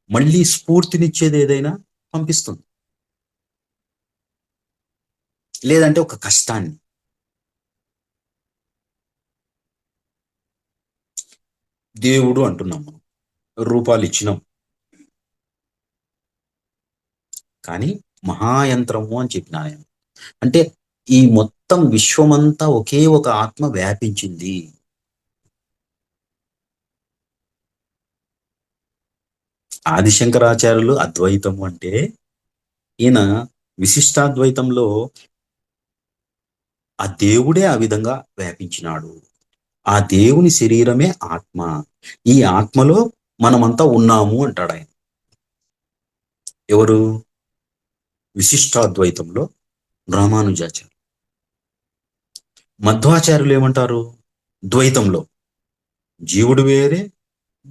మళ్ళీ స్ఫూర్తినిచ్చేది ఏదైనా పంపిస్తుంది. లేదంటే ఒక కష్టాన్ని. దేవుడు అంటున్నాం మనం, రూపాలు ఇచ్చినాం, కానీ మహాయంత్రము అని చెప్పిన ఆయన. అంటే ఈ మొత్తం విశ్వమంతా ఒకే ఒక ఆత్మ వ్యాపించింది. ఆదిశంకరాచార్యులు అద్వైతము అంటే, ఈయన విశిష్టాద్వైతంలో ఆ దేవుడే ఆ విధంగా వ్యాపించినాడు. ఆ దేవుని శరీరమే ఆత్మ, ఈ ఆత్మలో మనమంతా ఉన్నాము అంటాడు ఆయన. ఎవరు? విశిష్టాద్వైతంలో రామానుజాచార్య. మధ్వాచార్యులు ఏమంటారు? ద్వైతంలో జీవుడు వేరే,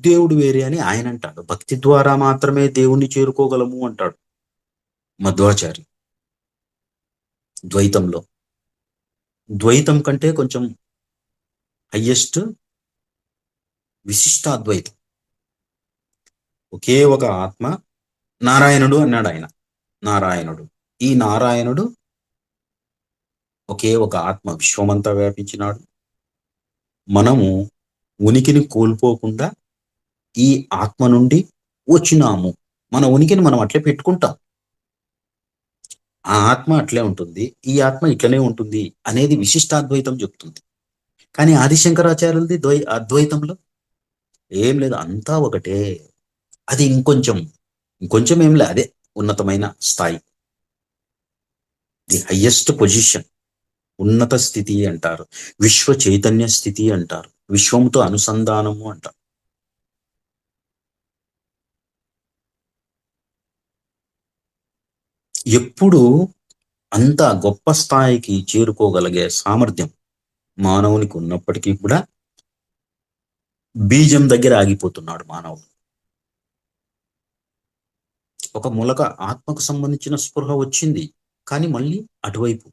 దేవుడు వేరే అని ఆయన అంటాడు. భక్తి ద్వారా మాత్రమే దేవుణ్ణి చేరుకోగలము అంటాడు మధ్వాచార్య. ద్వైతంలో, ద్వైతం కంటే కొంచెం హయ్యెస్ట్ విశిష్టాద్వైతం. ఒకే ఒక ఆత్మ, నారాయణుడు అన్నాడు ఆయన. నారాయణుడు, ఈ నారాయణుడు ఒకే ఒక ఆత్మ విశ్వమంతా వ్యాపించినాడు. మనము ఉనికిని కోల్పోకుండా ఈ ఆత్మ నుండి వచ్చినాము. మన ఉనికిని మనం అట్లే పెట్టుకుంటాం. ఆ ఆత్మ అట్లే ఉంటుంది, ఈ ఆత్మ ఇట్లనే ఉంటుంది అనేది విశిష్టాద్వైతం చెప్తుంది. కానీ ఆదిశంకరాచార్యులది అద్వైతంలో ఏం లేదు, అంతా ఒకటే. అది ఇంకొంచెం ఏం లే, అదే ఉన్నతమైన స్థాయి, ది హయ్యెస్ట్ పొజిషన్, ఉన్నత స్థితి అంటారు, విశ్వ చైతన్య స్థితి అంటారు, విశ్వంతో అనుసంధానము అంటారు. ఎప్పుడు అంత గొప్ప స్థాయికి చేరుకోగలిగే సామర్థ్యం మానవునికి ఉన్నప్పటికీ కూడా బీజం దగ్గర ఆగిపోతున్నాడు మానవుడు. ఒక మొలక ఆత్మకు సంబంధించిన స్పృహ వచ్చింది, కానీ మళ్ళీ అటువైపు.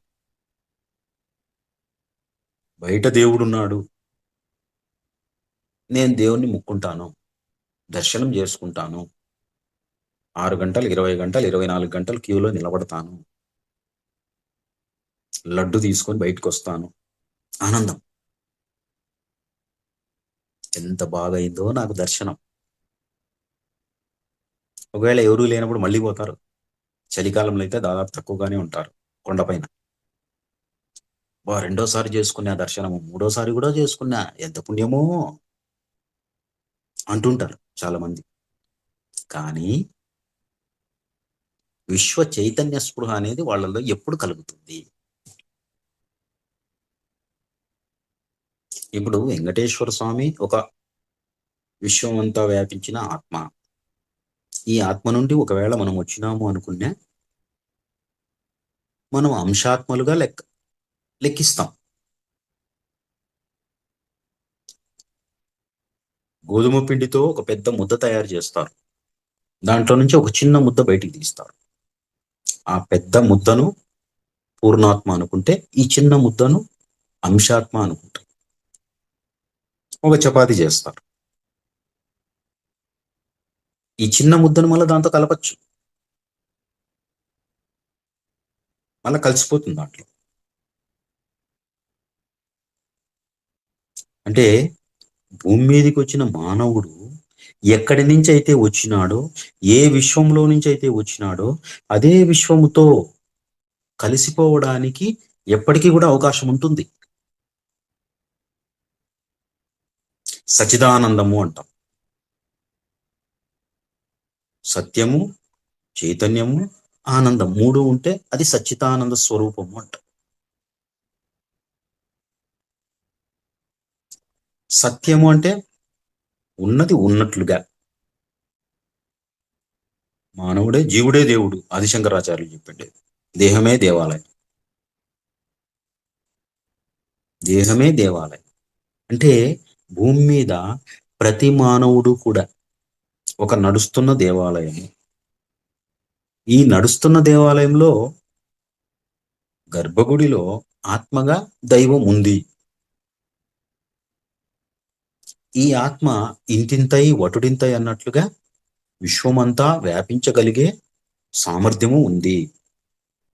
బయట దేవుడున్నాడు, నేను దేవుణ్ణి ముక్కుంటాను, దర్శనం చేసుకుంటాను, 6 గంటలు, 20 గంటలు, 24 గంటలు క్యూలో నిలబడతాను, లడ్డు తీసుకొని బయటకు వస్తాను, ఆనందం. ఎంత బాగా అయిందో నాకు దర్శనం. ఒకవేళ ఎవరూ లేనప్పుడు మళ్ళీ పోతారు. చలికాలంలో అయితే దాదాపు తక్కువగానే ఉంటారు కొండపైన. రెండోసారి చేసుకున్నా దర్శనము, మూడోసారి కూడా చేసుకున్నా, ఎంత పుణ్యమో అంటుంటారు చాలా మంది. కానీ విశ్వ చైతన్య స్పృహ అనేది వాళ్ళలో ఎప్పుడు కలుగుతుంది? ఇప్పుడు వెంకటేశ్వర స్వామి ఒక విశ్వం అంతా వ్యాపించిన ఆత్మ. ఈ ఆత్మ నుండి ఒకవేళ మనం వచ్చినాము అనుకున్నా, మనం అంశాత్మలుగా లెక్కిస్తాం. గోధుమ పిండితో ఒక పెద్ద ముద్ద తయారు చేస్తారు, దాంట్లో నుంచి ఒక చిన్న ముద్ద బయటికి తీస్తారు. ఆ పెద్ద ముద్దను పూర్ణాత్మ అనుకుంటే, ఈ చిన్న ముద్దను అంశాత్మ అనుకుంటారు. ఒక చపాతి చేస్తారు, ఈ చిన్న ముద్దను మళ్ళీ దాంతో కలపచ్చు, మళ్ళీ కలిసిపోతుంది దాంట్లో. అంటే భూమి మీదకి వచ్చిన మానవుడు ఎక్కడి నుంచి అయితే వచ్చినాడో, ఏ విశ్వంలో నుంచి అయితే వచ్చినాడో, అదే విశ్వముతో కలిసిపోవడానికి ఎప్పటికీ కూడా అవకాశం ఉంటుంది. సచిదానందము అంటాం. సత్యము, చైతన్యము, ఆనందం మూడు ఉంటే అది సచ్చిదానంద స్వరూపము అంటాం. సత్యము అంటే ఉన్నది ఉన్నట్లుగా. మానవుడే జీవుడే దేవుడు, ఆదిశంకరాచార్యులు చెప్పండి. దేహమే దేవాలయం, దేహమే దేవాలయం. అంటే భూమి మీద ప్రతి మానవుడు కూడా ఒక నడుస్తున్న దేవాలయం. ఈ నడుస్తున్న దేవాలయంలో గర్భగుడిలో ఆత్మగా దైవం ఉంది. ఈ ఆత్మ ఇంతింతై వటుడింతై అన్నట్లుగా విశ్వమంతా వ్యాపించగలిగే సామర్థ్యము ఉంది.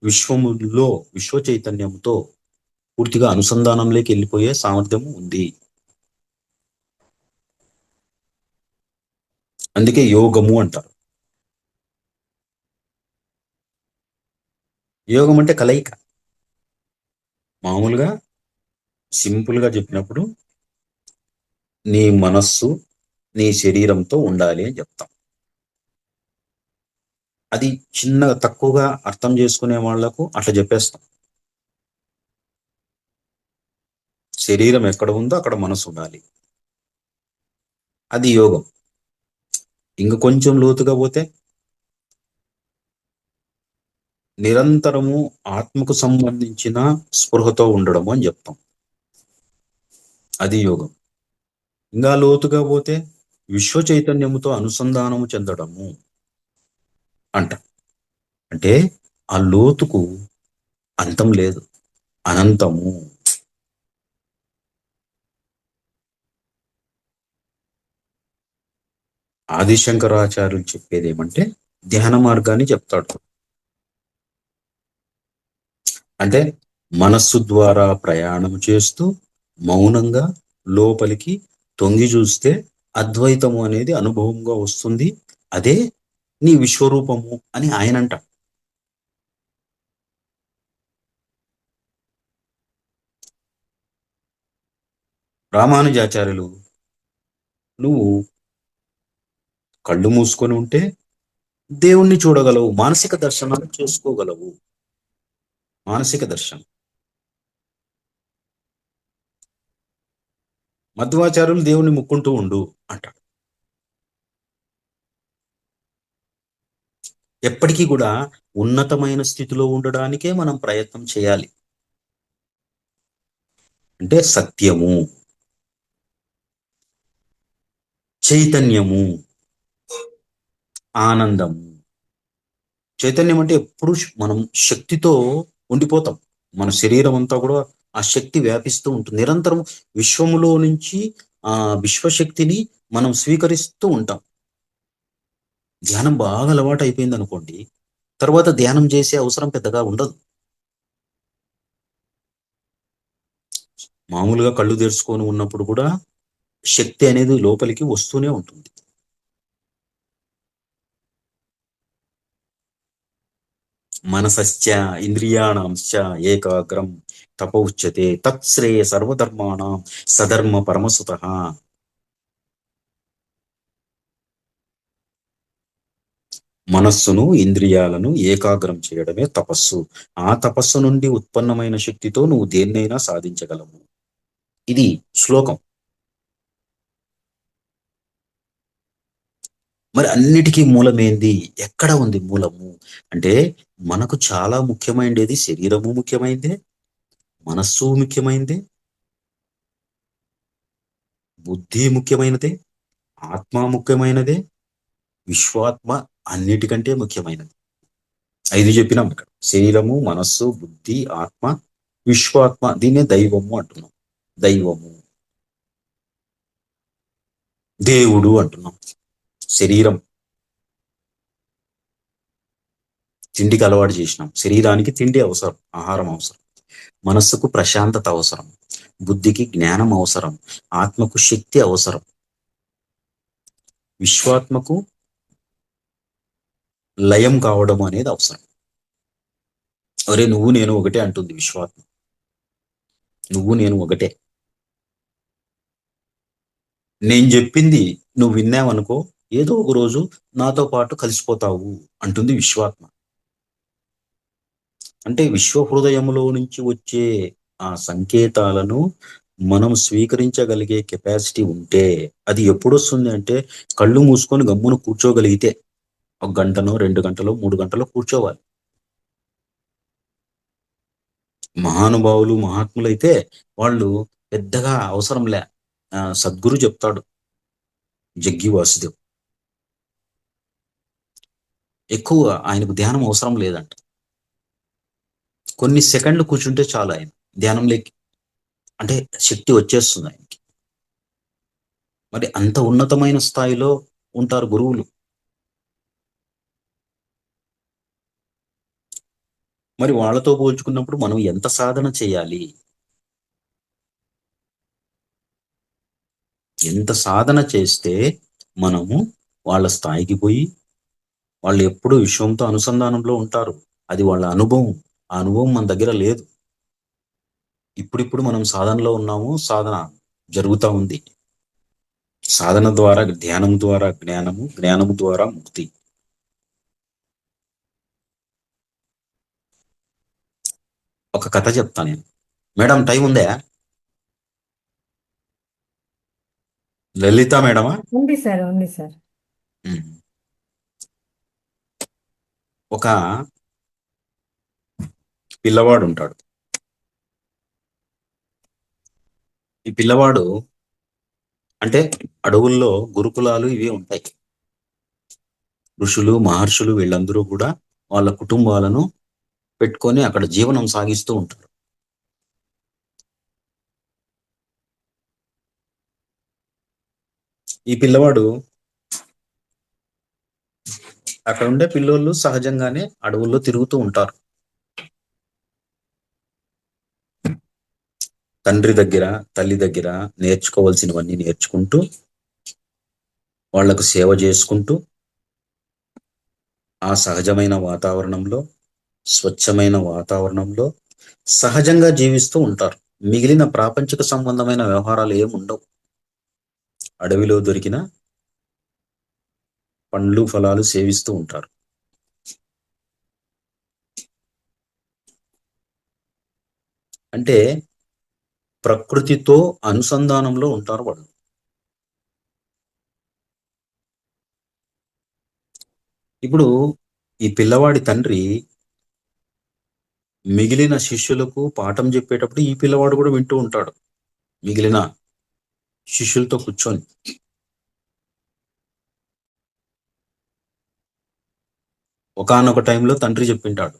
విశ్వములో విశ్వ చైతన్యంతో పూర్తిగా అనుసంధానంలోకి వెళ్ళిపోయే సామర్థ్యము ఉంది. అందుకే యోగము అంటారు. యోగం అంటే కలయిక. మామూలుగా సింపుల్గా చెప్పినప్పుడు నీ మనస్సు నీ శరీరంతో ఉండాలి అని చెప్తాం. అది చిన్నగా తక్కువగా అర్థం చేసుకునే వాళ్లకు అట్లా చెప్పేస్తాం. శరీరం ఎక్కడ ఉందో అక్కడ మనసు ఉండాలి, అది యోగం. ఇంక కొంచెం లోతుగా పోతే నిరంతరము ఆత్మకు సంబంధించిన స్పృహతో ఉండడము అని చెప్తాం, అది యోగం. ఇంకా లోతుగా పోతే విశ్వ చైతన్యముతో అనుసంధానము చెందడము అంట. అంటే ఆ లోతుకు అంతం లేదు, అనంతము. ఆదిశంకరాచార్యులు చెప్పేది ఏమంటే ధ్యాన మార్గాన్ని చెప్తాడు. అంటే మనస్సు ద్వారా ప్రయాణం చేస్తూ మౌనంగా లోపలికి తొంగి చూస్తే అద్వైతము అనేది అనుభవంగా వస్తుంది. అదే నీ విశ్వరూపము అని ఆయన అంటాడు. రామానుజాచార్యులు నువ్వు కళ్ళు మూసుకొని ఉంటే దేవుణ్ణి చూడగలవు, మానసిక దర్శనాలు చేసుకోగలవు. మానసిక దర్శనం. మధ్వాచార్యులు దేవుణ్ణి ముక్కుంటూ ఉండు అంటాడు. ఎప్పటికీ కూడా ఉన్నతమైన స్థితిలో ఉండడానికే మనం ప్రయత్నం చేయాలి. అంటే సత్యము, చైతన్యము, ఆనందము. చైతన్యం అంటే ఎప్పుడు మనం శక్తితో ఉండిపోతాం. మన శరీరం అంతా కూడా ఆ శక్తి వ్యాపిస్తూ ఉంటుంది నిరంతరం. విశ్వములో నుంచి ఆ విశ్వశక్తిని మనం స్వీకరిస్తూ ఉంటాం. ధ్యానం బాగా అలవాటు అయిపోయింది అనుకోండి, తర్వాత ధ్యానం చేసే అవసరం పెద్దగా ఉండదు. మామూలుగా కళ్ళు తెరుచుకొని ఉన్నప్పుడు కూడా శక్తి అనేది లోపలికి వస్తూనే ఉంటుంది. మనసశ్చ ఇంద్రియాణంశ్చ ఏకాగ్రం తప ఉచ్యతే తత్శ్రేయ సర్వధర్మాణం సధర్మ పరమసుతః. మనస్సును ఇంద్రియాలను ఏకాగ్రం చేయడమే తపస్సు. ఆ తపస్సు నుండి ఉత్పన్నమైన శక్తితో నువ్వు దేన్నైనా సాధించగలవు. ఇది శ్లోకం. మరి అన్నిటికీ మూలమేంది? ఎక్కడ ఉంది మూలము అంటే, మనకు చాలా ముఖ్యమైనది శరీరము ముఖ్యమైందే, మనస్సు ముఖ్యమైందే, బుద్ధి ముఖ్యమైనదే, ఆత్మ ముఖ్యమైనదే, విశ్వాత్మ అన్నిటికంటే ముఖ్యమైనది. 5 చెప్పినాం ఇక్కడ. శరీరము, మనస్సు, బుద్ధి, ఆత్మ, విశ్వాత్మ. దీన్నే దైవము అంటున్నాం. దైవము, దేవుడు అంటున్నాం. శరీరం తిండికి అలవాటు చేసినాం. శరీరానికి తిండి అవసరం, ఆహారం అవసరం. మనస్సుకు ప్రశాంతత అవసరం, బుద్ధికి జ్ఞానం అవసరం, ఆత్మకు శక్తి అవసరం, విశ్వాత్మకు లయం కావడం అనేది అవసరం. అరే నువ్వు నేను ఒకటే అంటుంది విశ్వాత్మ. నువ్వు నేను ఒకటే. నేను చెప్పింది నువ్వు విన్నావనుకో, ఏదో ఒక రోజు నాతో పాటు కలిసిపోతావు అంటుంది విశ్వాత్మ. అంటే విశ్వ హృదయములో నుంచి వచ్చే ఆ సంకేతాలను మనం స్వీకరించగలిగే కెపాసిటీ ఉంటే, అది ఎప్పుడు వస్తుంది అంటే కళ్ళు మూసుకొని గమ్మున కూర్చోగలిగితే. 1 గంటనో 2 గంటలో 3 గంటలో కూర్చోవాలి. మహానుభావులు మహాత్ములైతే వాళ్ళు పెద్దగా అవసరం లే. సద్గురు చెప్తాడు, జగ్గి వాసుదేవ్. ఎక్కువ ఆయనకు ధ్యానం అవసరం లేదంట. కొన్ని సెకండ్లు కూర్చుంటే చాలు ఆయన ధ్యానంలోకి. అంటే శక్తి వచ్చేస్తుంది ఆయనకి. మరి అంత ఉన్నతమైన స్థాయిలో ఉంటారు గురువులు. మరి వాళ్ళతో పోల్చుకున్నప్పుడు మనం ఎంత సాధన చేయాలి? ఎంత సాధన చేస్తే మనము వాళ్ళ స్థాయికి పోయి, వాళ్ళు ఎప్పుడు విశ్వంతో అనుసంధానంలో ఉంటారు. అది వాళ్ళ అనుభవం. ఆ అనుభవం మన దగ్గర లేదు. ఇప్పుడిప్పుడు మనం సాధనలో ఉన్నాము, సాధన జరుగుతూ ఉంది. సాధన ద్వారా, ధ్యానం ద్వారా జ్ఞానము, జ్ఞానము ద్వారా ముక్తి. ఒక కథ చెప్తా నేను. మేడం టైం ఉందా? లలిత మేడమా? ఉంది సార్, ఉంది సార్. ఉమ్. ఒక పిల్లవాడు ఉంటాడు. ఈ పిల్లవాడు అంటే అడవుల్లో గురుకులాలు ఇవి ఉంటాయి. ఋషులు మహర్షులు వీళ్ళందరూ కూడా వాళ్ళ కుటుంబాలను పెట్టుకొని అక్కడ జీవనం సాగిస్తూ ఉంటారు. ఈ పిల్లవాడు అక్కడ ఉండే పిల్లోళ్ళు సహజంగానే అడవుల్లో తిరుగుతూ ఉంటారు. తండ్రి దగ్గర, తల్లి దగ్గర నేర్చుకోవాల్సినవన్నీ నేర్చుకుంటూ, వాళ్లకు సేవ చేసుకుంటూ, ఆ సహజమైన వాతావరణంలో, స్వచ్ఛమైన వాతావరణంలో సహజంగా జీవిస్తూ ఉంటారు. మిగిలిన ప్రాపంచిక సంబంధమైన వ్యవహారాలు ఏమి ఉండవు. అడవిలో దొరికిన పండ్లు ఫలాలు సేవిస్తూ ఉంటారు. అంటే ప్రకృతితో అనుసంధానంలో ఉంటారు వాళ్ళు. ఇప్పుడు ఈ పిల్లవాడి తండ్రి మిగిలిన శిష్యులకు పాఠం చెప్పేటప్పుడు ఈ పిల్లవాడు కూడా వింటూ ఉంటాడు, మిగిలిన శిష్యులతో కూర్చొని. ఒకానొక టైంలో తండ్రి చెప్పింటాడు,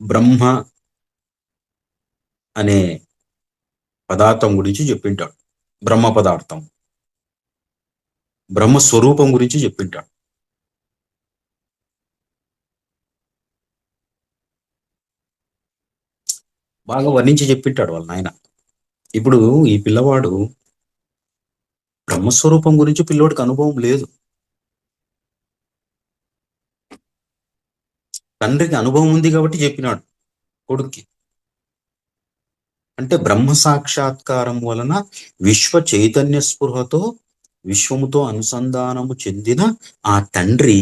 బ్రహ్మ అనే పదార్థం గురించి చెప్పింటాడు. బ్రహ్మ పదార్థం, బ్రహ్మ స్వరూపం గురించి చెప్పింటాడు. బాగా వర్ణించి చెప్పింటాడు వాళ్ళ నాయన. ఇప్పుడు ఈ పిల్లవాడు బ్రహ్మస్వరూపం గురించి పిల్లోడికి అనుభవం లేదు. తండ్రికి అనుభవం ఉంది కాబట్టి చెప్పినాడు కొడుక్కి. అంటే బ్రహ్మ సాక్షాత్కారం వలన విశ్వ చైతన్య స్పృహతో విశ్వముతో అనుసంధానము చెందిన ఆ తండ్రి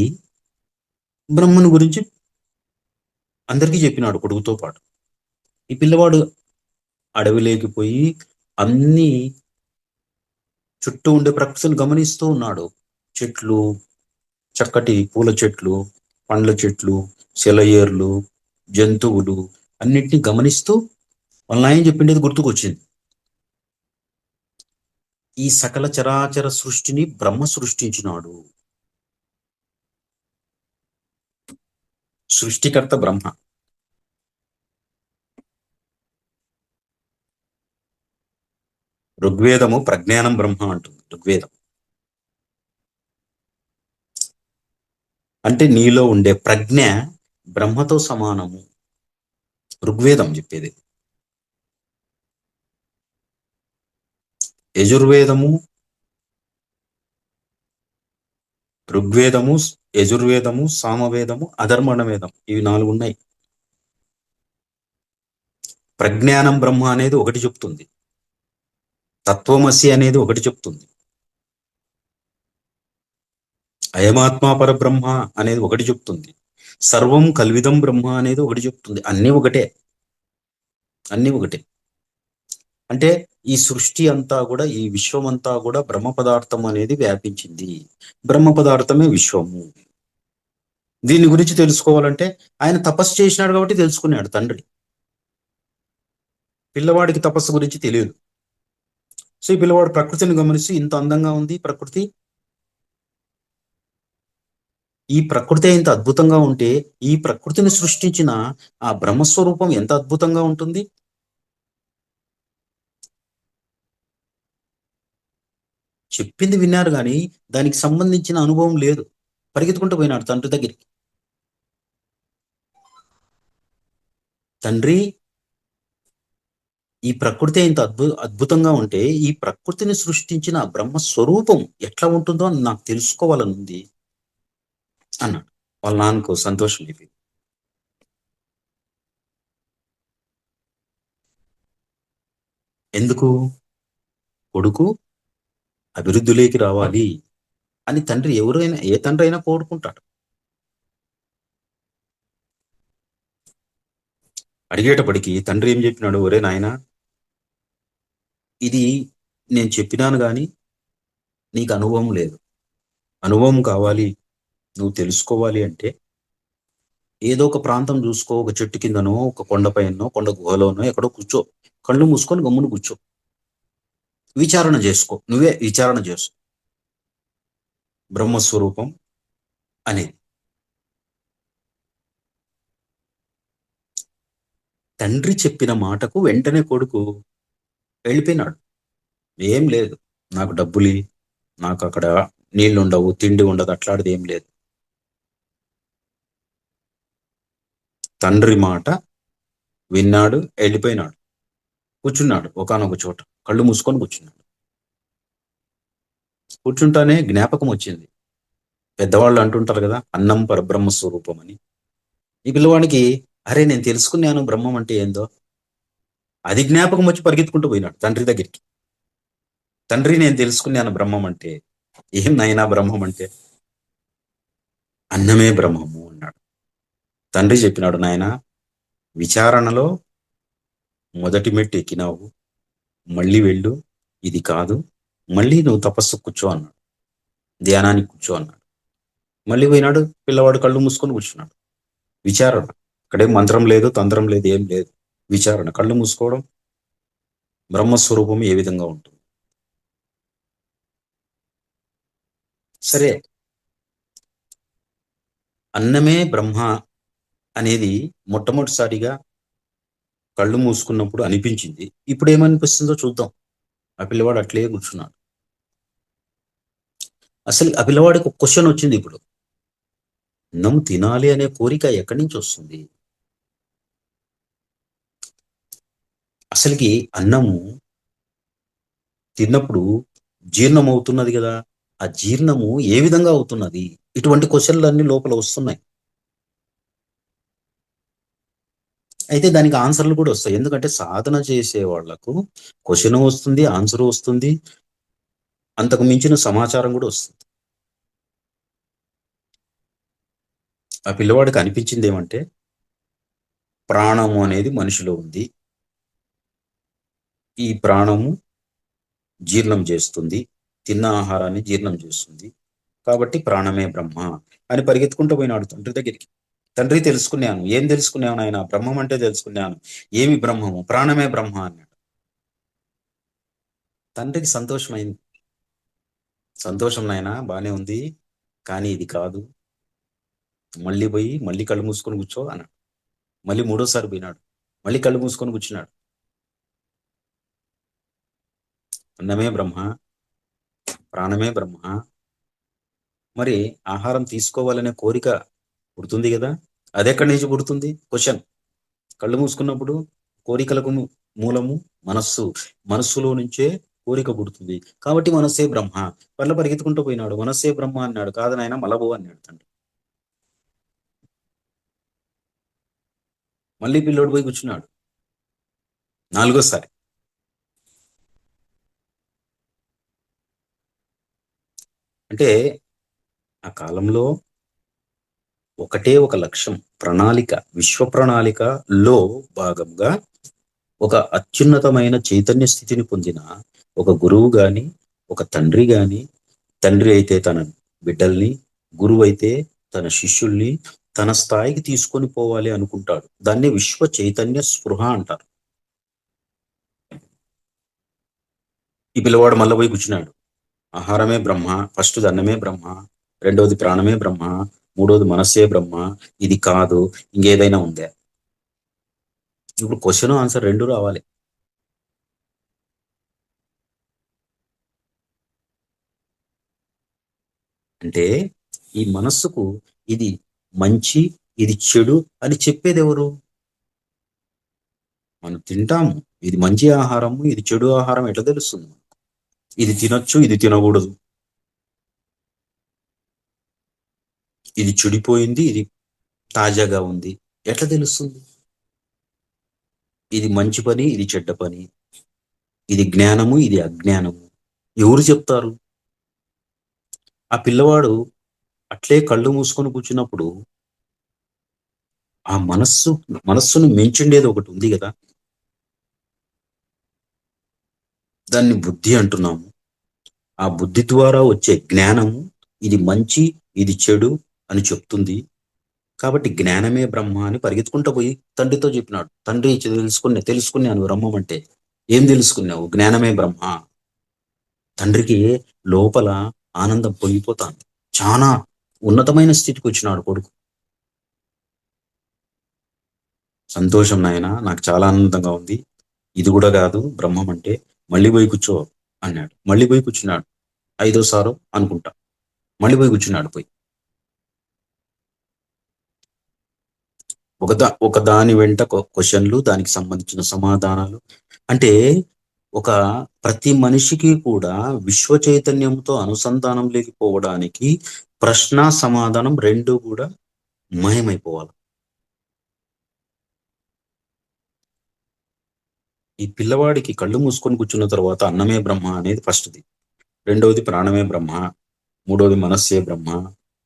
బ్రహ్మను గురించి అందరికీ చెప్పినాడు కొడుకుతో పాటు. ఈ పిల్లవాడు అడవిలోకి పోయి అన్ని చుట్టూ ఉండే ప్రకృతిని గమనిస్తూ ఉన్నాడు. చెట్లు, చక్కటి పూల చెట్లు, పండ్ల చెట్లు, సెలయేర్లు, జంతువులు అన్నిటిని గమనిస్తూ వాళ్ళ నాయన చెప్పిండేది గుర్తుకొచ్చింది. ఈ సకల చరాచర సృష్టిని బ్రహ్మ సృష్టించినాడు. సృష్టికర్త బ్రహ్మ. ఋగ్వేదము ప్రజ్ఞానం బ్రహ్మ అంటుంది. ఋగ్వేదం అంటే నీలో ఉండే ప్రజ్ఞ బ్రహ్మతో సమానము. ఋగ్వేదం చెప్పేది. యజుర్వేదము, ఋగ్వేదము, యజుర్వేదము, సామవేదము, అధర్మణ వేదం, ఇవి 4 ఉన్నాయి. ప్రజ్ఞానం బ్రహ్మ అనేది ఒకటి చెప్తుంది, తత్వమసి అనేది ఒకటి చెప్తుంది, అయమాత్మా పరబ్రహ్మ అనేది ఒకటి చెప్తుంది, సర్వం కల్విదం బ్రహ్మ అనేది ఒకటి చెప్తుంది. అన్నీ ఒకటే, అన్నీ ఒకటే. అంటే ఈ సృష్టి అంతా కూడా, ఈ విశ్వం అంతా కూడా బ్రహ్మ పదార్థం అనేది వ్యాపించింది. బ్రహ్మ పదార్థమే విశ్వము. దీని గురించి తెలుసుకోవాలంటే ఆయన తపస్సు చేసినాడు కాబట్టి తెలుసుకున్నాడు తండ్రి. పిల్లవాడికి తపస్సు గురించి తెలియదు. సో ఈ పిల్లవాడు ప్రకృతిని గమనిస్తూ, ఇంత అందంగా ఉంది ప్రకృతి, ఈ ప్రకృతి ఇంత అద్భుతంగా ఉంటే ఈ ప్రకృతిని సృష్టించిన ఆ బ్రహ్మస్వరూపం ఎంత అద్భుతంగా ఉంటుంది. చెప్పింది విన్నారు కానీ దానికి సంబంధించిన అనుభవం లేదు. పరిగెత్తుకుంటూ పోయినాడు తండ్రి దగ్గరికి. తండ్రి, ఈ ప్రకృతి ఇంత అద్భుతంగా ఉంటే ఈ ప్రకృతిని సృష్టించిన బ్రహ్మస్వరూపం ఎట్లా ఉంటుందో అని నాకు తెలుసుకోవాలనుంది అన్నాడు. వాళ్ళ నాన్నకు సంతోషం అయిపోయింది. ఎందుకు? కొడుకు అభివృద్ధిలోకి రావాలి అని తండ్రి, ఎవరైనా ఏ తండ్రి అయినా కోరుకుంటాడు. అడిగేటప్పటికి తండ్రి ఏం చెప్పినాడు, ఒరే నాయనా, ఇది నేను చెప్పినాను కానీ నీకు అనుభవం లేదు. అనుభవం కావాలి, నువ్వు తెలుసుకోవాలి అంటే ఏదో ఒక ప్రాంతం చూసుకో, ఒక చెట్టు కిందనో, ఒక కొండపైనో, కొండ గుహలోనో ఎక్కడో కూర్చో, కళ్ళు మూసుకొని గమ్మున కూర్చో, విచారణ చేసుకో, నువ్వే విచారణ చేసుకో బ్రహ్మస్వరూపం అనేది. తండ్రి చెప్పిన మాటకు వెంటనే కొడుకు వెళ్ళిపోయినాడు. ఏం లేదు, నాకు డబ్బులి, నాకు అక్కడ నీళ్లు ఉండవు, తిండి ఉండదు, అట్లాంటిది ఏం లేదు. తండ్రి మాట విన్నాడు, వెళ్ళిపోయినాడు. కూర్చున్నాడు ఒకానొక చోట, కళ్ళు మూసుకొని కూర్చున్నాడు. కూర్చుంటానే జ్ఞాపకం వచ్చింది. పెద్దవాళ్ళు అంటుంటారు కదా, అన్నం పరబ్రహ్మ స్వరూపం అని. ఈ పిల్లవాడికి, అరే నేను తెలుసుకున్నాను బ్రహ్మం అంటే ఏందో, అది జ్ఞాపకం వచ్చి పరిగెత్తుకుంటూ పోయినాడు తండ్రి దగ్గరికి. తండ్రి నేను తెలుసుకున్నాను బ్రహ్మం అంటే. ఏం నాయనా బ్రహ్మం అంటే? అన్నమే బ్రహ్మము అన్నాడు. తండ్రి చెప్పినాడు, నాయన విచారణలో మొదటి మెట్టు ఎక్కినావు, మళ్ళీ వెళ్ళు, ఇది కాదు, మళ్ళీ నువ్వు తపస్సు కూర్చో అన్నాడు, ధ్యానానికి కూర్చో అన్నాడు. మళ్ళీ పోయినాడు, పిల్లవాడు కళ్ళు మూసుకొని కూర్చున్నాడు. విచారణ, అక్కడేం మంత్రం లేదు, తంత్రం లేదు, ఏం లేదు. విచారణ, కళ్ళు మూసుకోవడం, బ్రహ్మస్వరూపం ఏ విధంగా ఉంటుంది. సరే, అన్నమే బ్రహ్మ అనేది మొట్టమొదటిసారిగా కళ్ళు మూసుకున్నప్పుడు అనిపించింది. ఇప్పుడు ఏమనిపిస్తుందో చూద్దాం. ఆ పిల్లవాడు అట్లే కూర్చున్నాడు. అసలు ఆ పిల్లవాడికి ఒక క్వశ్చన్ వచ్చింది ఇప్పుడు. అన్నం తినాలి అనే కోరిక ఎక్కడి నుంచి వస్తుంది? అసలుకి అన్నము తిన్నప్పుడు జీర్ణం అవుతున్నది కదా, ఆ జీర్ణము ఏ విధంగా అవుతున్నది? ఇటువంటి క్వశ్చన్లు అన్ని లోపల వస్తున్నాయి. అయితే దానికి ఆన్సర్లు కూడా వస్తాయి. ఎందుకంటే సాధన చేసే వాళ్లకు క్వశ్చన్ వస్తుంది, ఆన్సర్ వస్తుంది, అంతకు మించిన సమాచారం కూడా వస్తుంది. ఆ పిల్లవాడికి అనిపించింది ఏమంటే, ప్రాణము అనేది మనిషిలో ఉంది, ఈ ప్రాణము జీర్ణం చేస్తుంది, తిన్న ఆహారాన్ని జీర్ణం చేస్తుంది, కాబట్టి ప్రాణమే బ్రహ్మ అని పరిగెత్తుకుంటూ పోయినాడు తండ్రి దగ్గరికి. తండ్రి తెలుసుకున్నాను. ఏం తెలుసుకున్నాను ఆయన? బ్రహ్మం అంటే తెలుసుకున్నాను. ఏమి బ్రహ్మము? ప్రాణమే బ్రహ్మ అన్నాడు. తండ్రికి సంతోషమైంది. సంతోషం నాయన, బానే ఉంది, కానీ ఇది కాదు, మళ్ళీ పోయి మళ్ళీ కళ్ళు మూసుకొని కూర్చో అన్నాడు. మళ్ళీ మూడోసారి పోయినాడు, మళ్ళీ కళ్ళు మూసుకొని కూర్చున్నాడు. అన్నమే బ్రహ్మ, ప్రాణమే బ్రహ్మ, మరి ఆహారం తీసుకోవాలనే కోరిక పుడుతుంది కదా, అదెక్కడి నుంచి పుడుతుంది? క్వశ్చన్. కళ్ళు మూసుకున్నప్పుడు కోరికలకు మూలము మనస్సు, మనస్సులో నుంచే కోరిక పుడుతుంది, కాబట్టి మనస్సే బ్రహ్మ. పర్ల పరిగెత్తుకుంటూ పోయినాడు, మనస్సే బ్రహ్మ అన్నాడు. కాదు నాయన, మలబో అన్నాడు తండ్రి. మళ్ళీ పిల్లోడు పోయి కూర్చున్నాడు నాలుగోసారి. అంటే ఆ కాలంలో ఒకటే ఒక లక్ష్యం, ప్రణాళిక, విశ్వ ప్రణాళికలో భాగంగా ఒక అత్యున్నతమైన చైతన్య స్థితిని పొందిన ఒక గురువు గాని, ఒక తండ్రి గాని, తండ్రి అయితే తన బిడ్డల్ని, గురువు అయితే తన శిష్యుల్ని తన స్థాయికి తీసుకొని పోవాలి అనుకుంటాడు. దాన్ని విశ్వ చైతన్య స్పృహ అంటారు. ఈ పిల్లవాడు మళ్ళీ పోయి కూర్చున్నాడు. ఆహారమే బ్రహ్మ, ఫస్ట్ అన్నమే బ్రహ్మ, రెండవది ప్రాణమే బ్రహ్మ, మూడవది మనస్సే బ్రహ్మ, ఇది కాదు, ఇంకేదైనా ఉందా? ఇప్పుడు క్వశ్చన్ ఆన్సర్ రెండు రావాలి. అంటే ఈ మనస్సుకు ఇది మంచి, ఇది చెడు అని చెప్పేది ఎవరు? మనం తింటాము, ఇది మంచి ఆహారము, ఇది చెడు ఆహారం ఎట్లా తెలుస్తుంది? ఇది తినొచ్చు, ఇది తినకూడదు, ఇది చెడిపోయింది, ఇది తాజాగా ఉంది, ఎట్లా తెలుస్తుంది? ఇది మంచి పని, ఇది చెడ్డ పని, ఇది జ్ఞానము, ఇది అజ్ఞానము, ఎవరు చెప్తారు? ఆ పిల్లవాడు అట్లే కళ్ళు మూసుకొని కూర్చున్నప్పుడు ఆ మనస్సును మించిండేది ఒకటి ఉంది కదా, దాన్ని బుద్ధి అంటున్నాము. ఆ బుద్ధి ద్వారా వచ్చే జ్ఞానము ఇది మంచి, ఇది చెడు అని చెప్తుంది. కాబట్టి జ్ఞానమే బ్రహ్మ అని పరిగెత్తుకుంటూ పోయి తండ్రితో చెప్పినాడు. తండ్రి తెలుసుకున్నాను బ్రహ్మం అంటే. ఏం తెలుసుకున్నావు? జ్ఞానమే బ్రహ్మ. తండ్రికి లోపల ఆనందం పొంగిపోతాంది. చాలా ఉన్నతమైన స్థితికి వచ్చినాడు కొడుకు. సంతోషం నాయన, నాకు చాలా ఆనందంగా ఉంది, ఇది కూడా కాదు బ్రహ్మం అంటే, మళ్ళీ పోయి కూర్చో అన్నాడు. మళ్ళీ పోయి కూర్చున్నాడు. 5వ సారో అనుకుంటా. మళ్ళీ పోయి కూర్చున్నాడు. పోయి ఒక దాని వెంట క్వశ్చన్లు, దానికి సంబంధించిన సమాధానాలు. అంటే ఒక ప్రతి మనిషికి కూడా విశ్వ చైతన్యంతో అనుసంధానం లేకపోవడానికి ప్రశ్న సమాధానం రెండు కూడా మాయమైపోవాలి. ఈ పిల్లవాడికి కళ్ళు మూసుకొని కూర్చున్న తర్వాత అన్నమే బ్రహ్మ అనేది ఫస్ట్ది, రెండవది ప్రాణమే బ్రహ్మ, మూడవది మనస్సే బ్రహ్మ,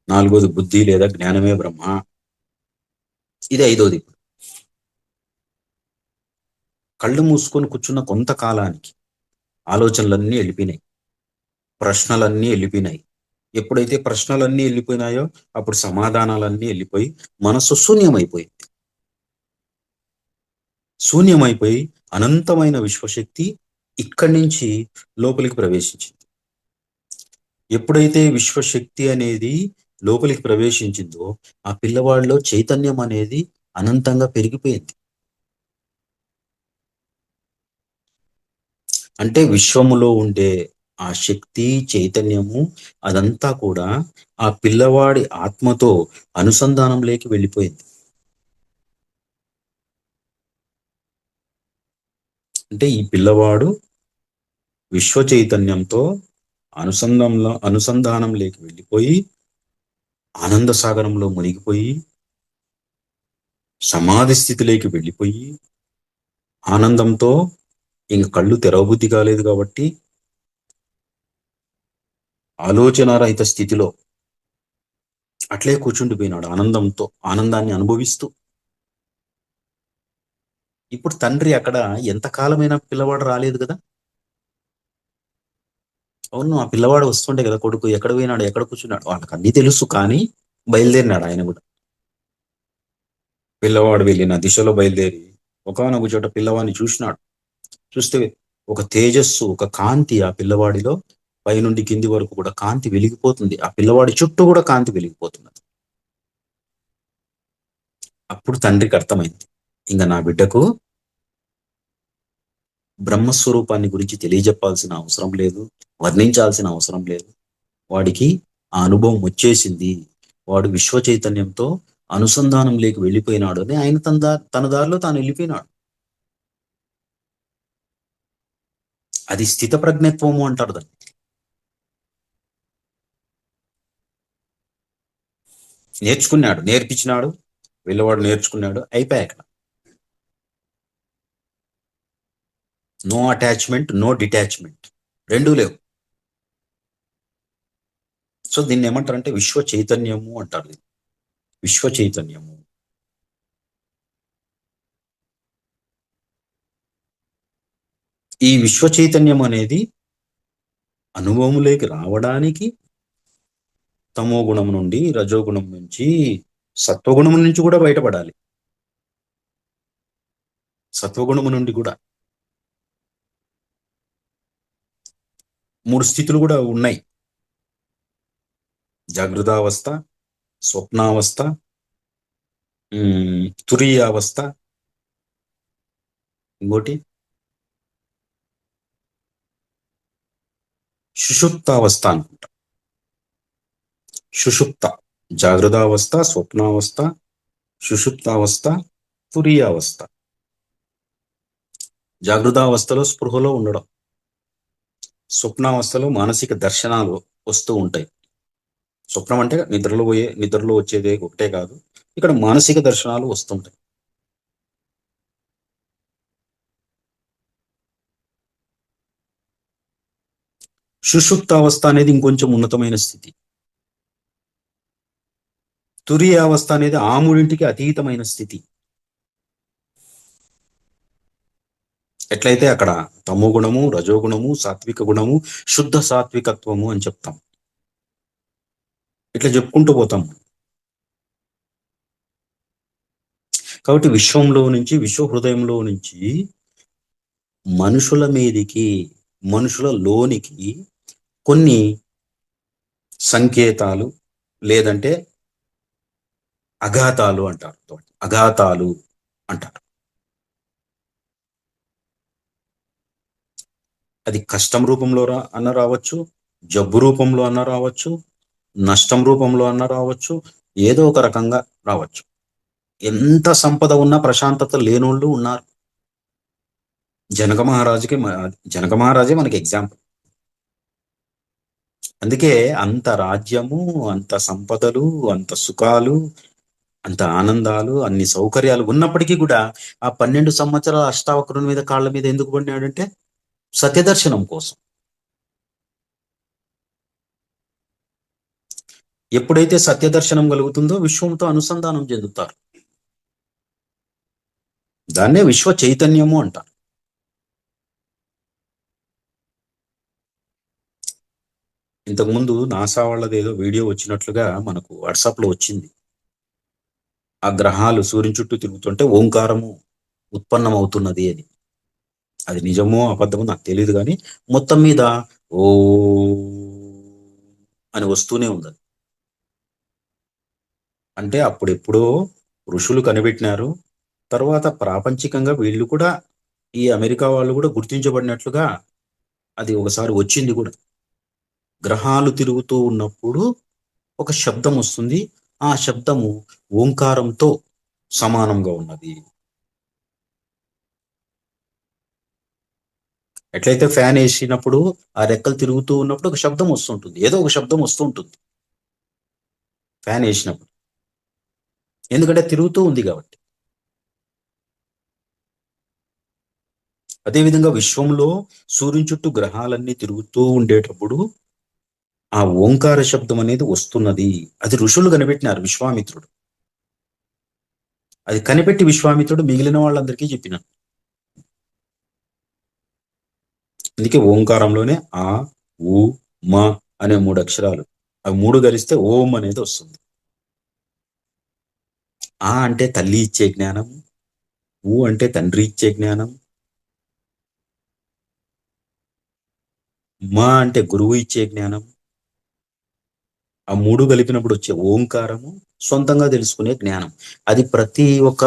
నాలుగోది బుద్ధి లేదా జ్ఞానమే బ్రహ్మ, ఇది 5వది. కళ్ళు మూసుకొని కూర్చున్న కొంతకాలానికి ఆలోచనలన్నీ వెళ్ళిపోయినాయి, ప్రశ్నలన్నీ వెళ్ళిపోయినాయి. ఎప్పుడైతే ప్రశ్నలన్నీ వెళ్ళిపోయినాయో అప్పుడు సమాధానాలన్నీ వెళ్ళిపోయి మనస్సు శూన్యమైపోయింది. శూన్యమైపోయి అనంతమైన విశ్వశక్తి ఇక్కడి నుంచి లోపలికి ప్రవేశించింది. ఎప్పుడైతే విశ్వశక్తి అనేది లోపలికి ప్రవేశించిందో ఆ పిల్లవాడిలో చైతన్యం అనేది అనంతంగా పెరిగిపోయింది. అంటే విశ్వములో ఉండే ఆ శక్తి, చైతన్యము అదంతా కూడా ఆ పిల్లవాడి ఆత్మతో అనుసంధానంలోకి వెళ్ళిపోయింది. అంటే ఈ పిల్లవాడు విశ్వ చైతన్యంతో అనుసంధానంలోకి వెళ్ళిపోయి ఆనంద సాగరంలో మునిగిపోయి సమాధి స్థితిలోకి వెళ్ళిపోయి ఆనందంతో ఇంక కళ్ళు తెరవబుద్ధి కాలేదు కాబట్టి ఆలోచనారహిత స్థితిలో అట్లే కూర్చుండిపోయినాడు ఆనందంతో, ఆనందాన్ని అనుభవిస్తూ. ఇప్పుడు తండ్రి అక్కడ ఎంతకాలమైనా పిల్లవాడు రాలేదు కదా. అవును, ఆ పిల్లవాడు వస్తుంటే కదా కొడుకు ఎక్కడ పోయినాడు, ఎక్కడ కూర్చున్నాడు, వాళ్ళకి అన్ని తెలుసు. కానీ బయలుదేరినాడు ఆయన కూడా. పిల్లవాడు వెళ్ళిన దిశలో బయలుదేరి ఒకానొక చోట పిల్లవాడిని చూసినాడు. చూస్తే ఒక తేజస్సు, ఒక కాంతి ఆ పిల్లవాడిలో పైనుండి కింది వరకు కూడా కాంతి వెలిగిపోతుంది. ఆ పిల్లవాడి చుట్టూ కూడా కాంతి వెలిగిపోతున్నది. అప్పుడు తండ్రికి అర్థమైంది, ఇంకా నా బిడ్డకు బ్రహ్మస్వరూపాన్ని గురించి తెలియజెప్పాల్సిన అవసరం లేదు, వర్ణించాల్సిన అవసరం లేదు. వాడికి ఆ అనుభవం వచ్చేసింది. వాడు విశ్వ చైతన్యంతో అనుసంధానం లేకి వెళ్ళిపోయినాడు అని ఆయన తన దారిలో తాను వెళ్ళిపోయినాడు. అది స్థిత ప్రజ్ఞత్వము అంటారు దాన్ని. నేర్చుకున్నాడు, నేర్పించినాడు, పిల్లవాడు నేర్చుకున్నాడు, అయిపోయాక నో అటాచ్మెంట్, నో డిటాచ్మెంట్, రెండూ లేవు. సో దీన్ని ఏమంటారంటే విశ్వ చైతన్యము అంటారు. విశ్వ చైతన్యము. ఈ విశ్వ చైతన్యం అనేది అనుభవంలోకి రావడానికి తమో గుణం నుండి, రజోగుణం నుంచి, సత్వగుణం నుంచి కూడా బయటపడాలి. సత్వగుణము నుండి కూడా 3 స్థితులు కూడా ఉన్నాయి: జాగృతావస్థ, స్వప్నావస్థ, తురీయావస్థ, ఇంకోటి సుషుప్తావస్థ అనుకుంటా. సుషుప్త, జాగృతావస్థ, స్వప్నావస్థ, సుషుప్తావస్థ, తురీయావస్థ. జాగృతావస్థలో స్పృహలో ఉండడం, స్వప్నావస్థలో మానసిక దర్శనాలు వస్తూ ఉంటాయి. స్వప్నం అంటే నిద్రలో వచ్చేదే ఒకటే కాదు, ఇక్కడ మానసిక దర్శనాలు వస్తుంటాయి. సుషుప్తావస్థ అనేది ఇంకొంచెం ఉన్నతమైన స్థితి. తురీయావస్థ అనేది ఆ మూడింటికి అతీతమైన స్థితి. ఎట్లయితే అక్కడ తమో గుణము, రజోగుణము, సాత్విక గుణము, శుద్ధ సాత్వికత్వము అని చెప్తాం. ఇట్లా చెప్పుకుంటూ పోతాం. కాబట్టి విశ్వంలో నుంచి, విశ్వ హృదయంలో నుంచి మనుషుల మీదికి, మనుషుల లోనికి కొన్ని సంకేతాలు లేదంటే అఘాతాలు అంటారు. అఘాతాలు అంటారు. అది కష్టం రూపంలో అన్న రావచ్చు, జబ్బు రూపంలో అన్న రావచ్చు, నష్టం రూపంలో అన్న రావచ్చు, ఏదో ఒక రకంగా రావచ్చు. ఎంత సంపద ఉన్నా ప్రశాంతత లేనోళ్ళు ఉన్నారు. జనక మహారాజుకి జనక మహారాజే మనకి ఎగ్జాంపుల్. అందుకే అంత రాజ్యము, అంత సంపదలు, అంత సుఖాలు, అంత ఆనందాలు, అన్ని సౌకర్యాలు ఉన్నప్పటికీ కూడా ఆ 12 సంవత్సరాల అష్టావక్రుని మీద కాళ్ళ మీద ఎందుకు పడినాడంటే సత్యదర్శనం కోసం. ఎప్పుడైతే సత్యదర్శనం కలుగుతుందో విశ్వంతో అనుసంధానం చెందుతారు. దాన్నే విశ్వ చైతన్యము అంటారు. ఇంతకుముందు నాసా వాళ్ళది ఏదో వీడియో వచ్చినట్లుగా మనకు వాట్సాప్ లో వచ్చింది. ఆ గ్రహాలు సూర్యుని చుట్టూ తిరుగుతుంటే ఓంకారము ఉత్పన్నం అవుతున్నది అని. అది నిజమో అబద్ధమో నాకు తెలియదు, కానీ మొత్తం మీద ఓ అని వస్తూనే ఉంది. అంటే అప్పుడెప్పుడో ఋషులు కనిపెట్టినారు. తర్వాత ప్రాపంచికంగా వీళ్ళు కూడా, ఈ అమెరికా వాళ్ళు కూడా గుర్తించబడినట్లుగా అది ఒకసారి వచ్చింది కూడా. గ్రహాలు తిరుగుతూ ఉన్నప్పుడు ఒక శబ్దం వస్తుంది. ఆ శబ్దము ఓంకారంతో సమానంగా ఉన్నది. ఎట్లయితే ఫ్యాన్ వేసినప్పుడు ఆ రెక్కలు తిరుగుతూ ఉన్నప్పుడు ఒక శబ్దం వస్తుంటుంది, ఏదో ఒక శబ్దం వస్తూ ఉంటుంది ఫ్యాన్ వేసినప్పుడు, ఎందుకంటే తిరుగుతూ ఉంది కాబట్టి. అదేవిధంగా విశ్వంలో సూర్యుని చుట్టూ గ్రహాలన్నీ తిరుగుతూ ఉండేటప్పుడు ఆ ఓంకార శబ్దం అనేది వస్తున్నది. అది ఋషులు కనిపెట్టినారు, విశ్వామిత్రుడు. అది కనిపెట్టి విశ్వామిత్రుడు మిగిలిన వాళ్ళందరికీ చెప్పినాడు. అందుకే ఓంకారంలోనే ఆ, ఉ, మ అనే 3 అక్షరాలు, అవి 3 కలిస్తే ఓం అనేది వస్తుంది. ఆ అంటే తల్లి ఇచ్చే జ్ఞానం, ఊ అంటే తండ్రి ఇచ్చే జ్ఞానం, మా అంటే గురువు ఇచ్చే జ్ఞానం. ఆ 3 కలిపినప్పుడు వచ్చే ఓంకారము సొంతంగా తెలుసుకునే జ్ఞానం. అది ప్రతి ఒక్క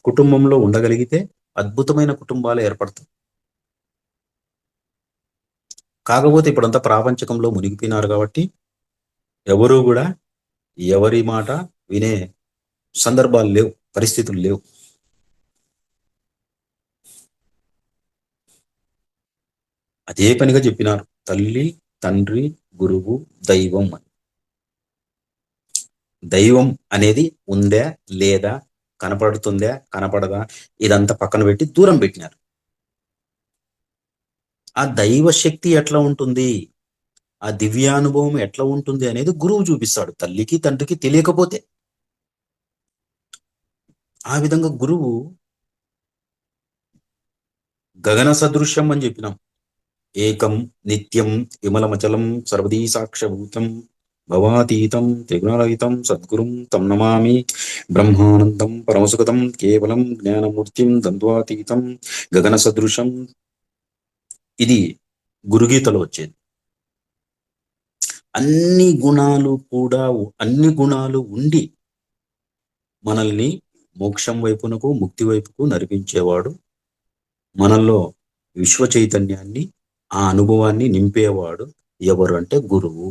కుటుంబంలో ఉండగలిగితే అద్భుతమైన కుటుంబాలు ఏర్పడతాయి. కాకపోతే ఇప్పుడంతా ప్రాపంచకంలో మునిగిపోయినారు కాబట్టి ఎవరూ కూడా ఎవరి మాట వినే సందర్భాలు లేవు, పరిస్థితులు లేవు. అదే పనిగా చెప్పినారు తల్లి, తండ్రి, గురువు, దైవం అని. దైవం అనేది ఉందా లేదా, కనపడుతుందా కనపడదా, ఇదంతా పక్కన పెట్టి దూరం పెట్టినారు. ఆ దైవ శక్తి ఎట్లా ఉంటుంది, ఆ దివ్యానుభవం ఎట్లా ఉంటుంది అనేది గురువు చూపిస్తాడు, తల్లికి తండ్రికి తెలియకపోతే. ఆ విధంగా గురువు గగన సదృశ్యం అని చెప్పినాం. ఏకం నిత్యం విమలమచలం సర్వదీ సాక్షభూతం భవాతీతం త్రిగుణరహితం సద్గురుం తం నమామి బ్రహ్మానందం పరమసుఖతం కేవలం జ్ఞానమూర్తిం ద్వంద్వాతీతం గగన సదృశం. ఇది గురుగీతలో వచ్చేది. అన్ని గుణాలు కూడా, అన్ని గుణాలు ఉండి మనల్ని మోక్షం వైపునకు, ముక్తి వైపుకు నడిపించేవాడు, మనల్లో విశ్వ చైతన్యాన్ని, ఆ అనుభవాన్ని నింపేవాడు ఎవరు అంటే గురువు.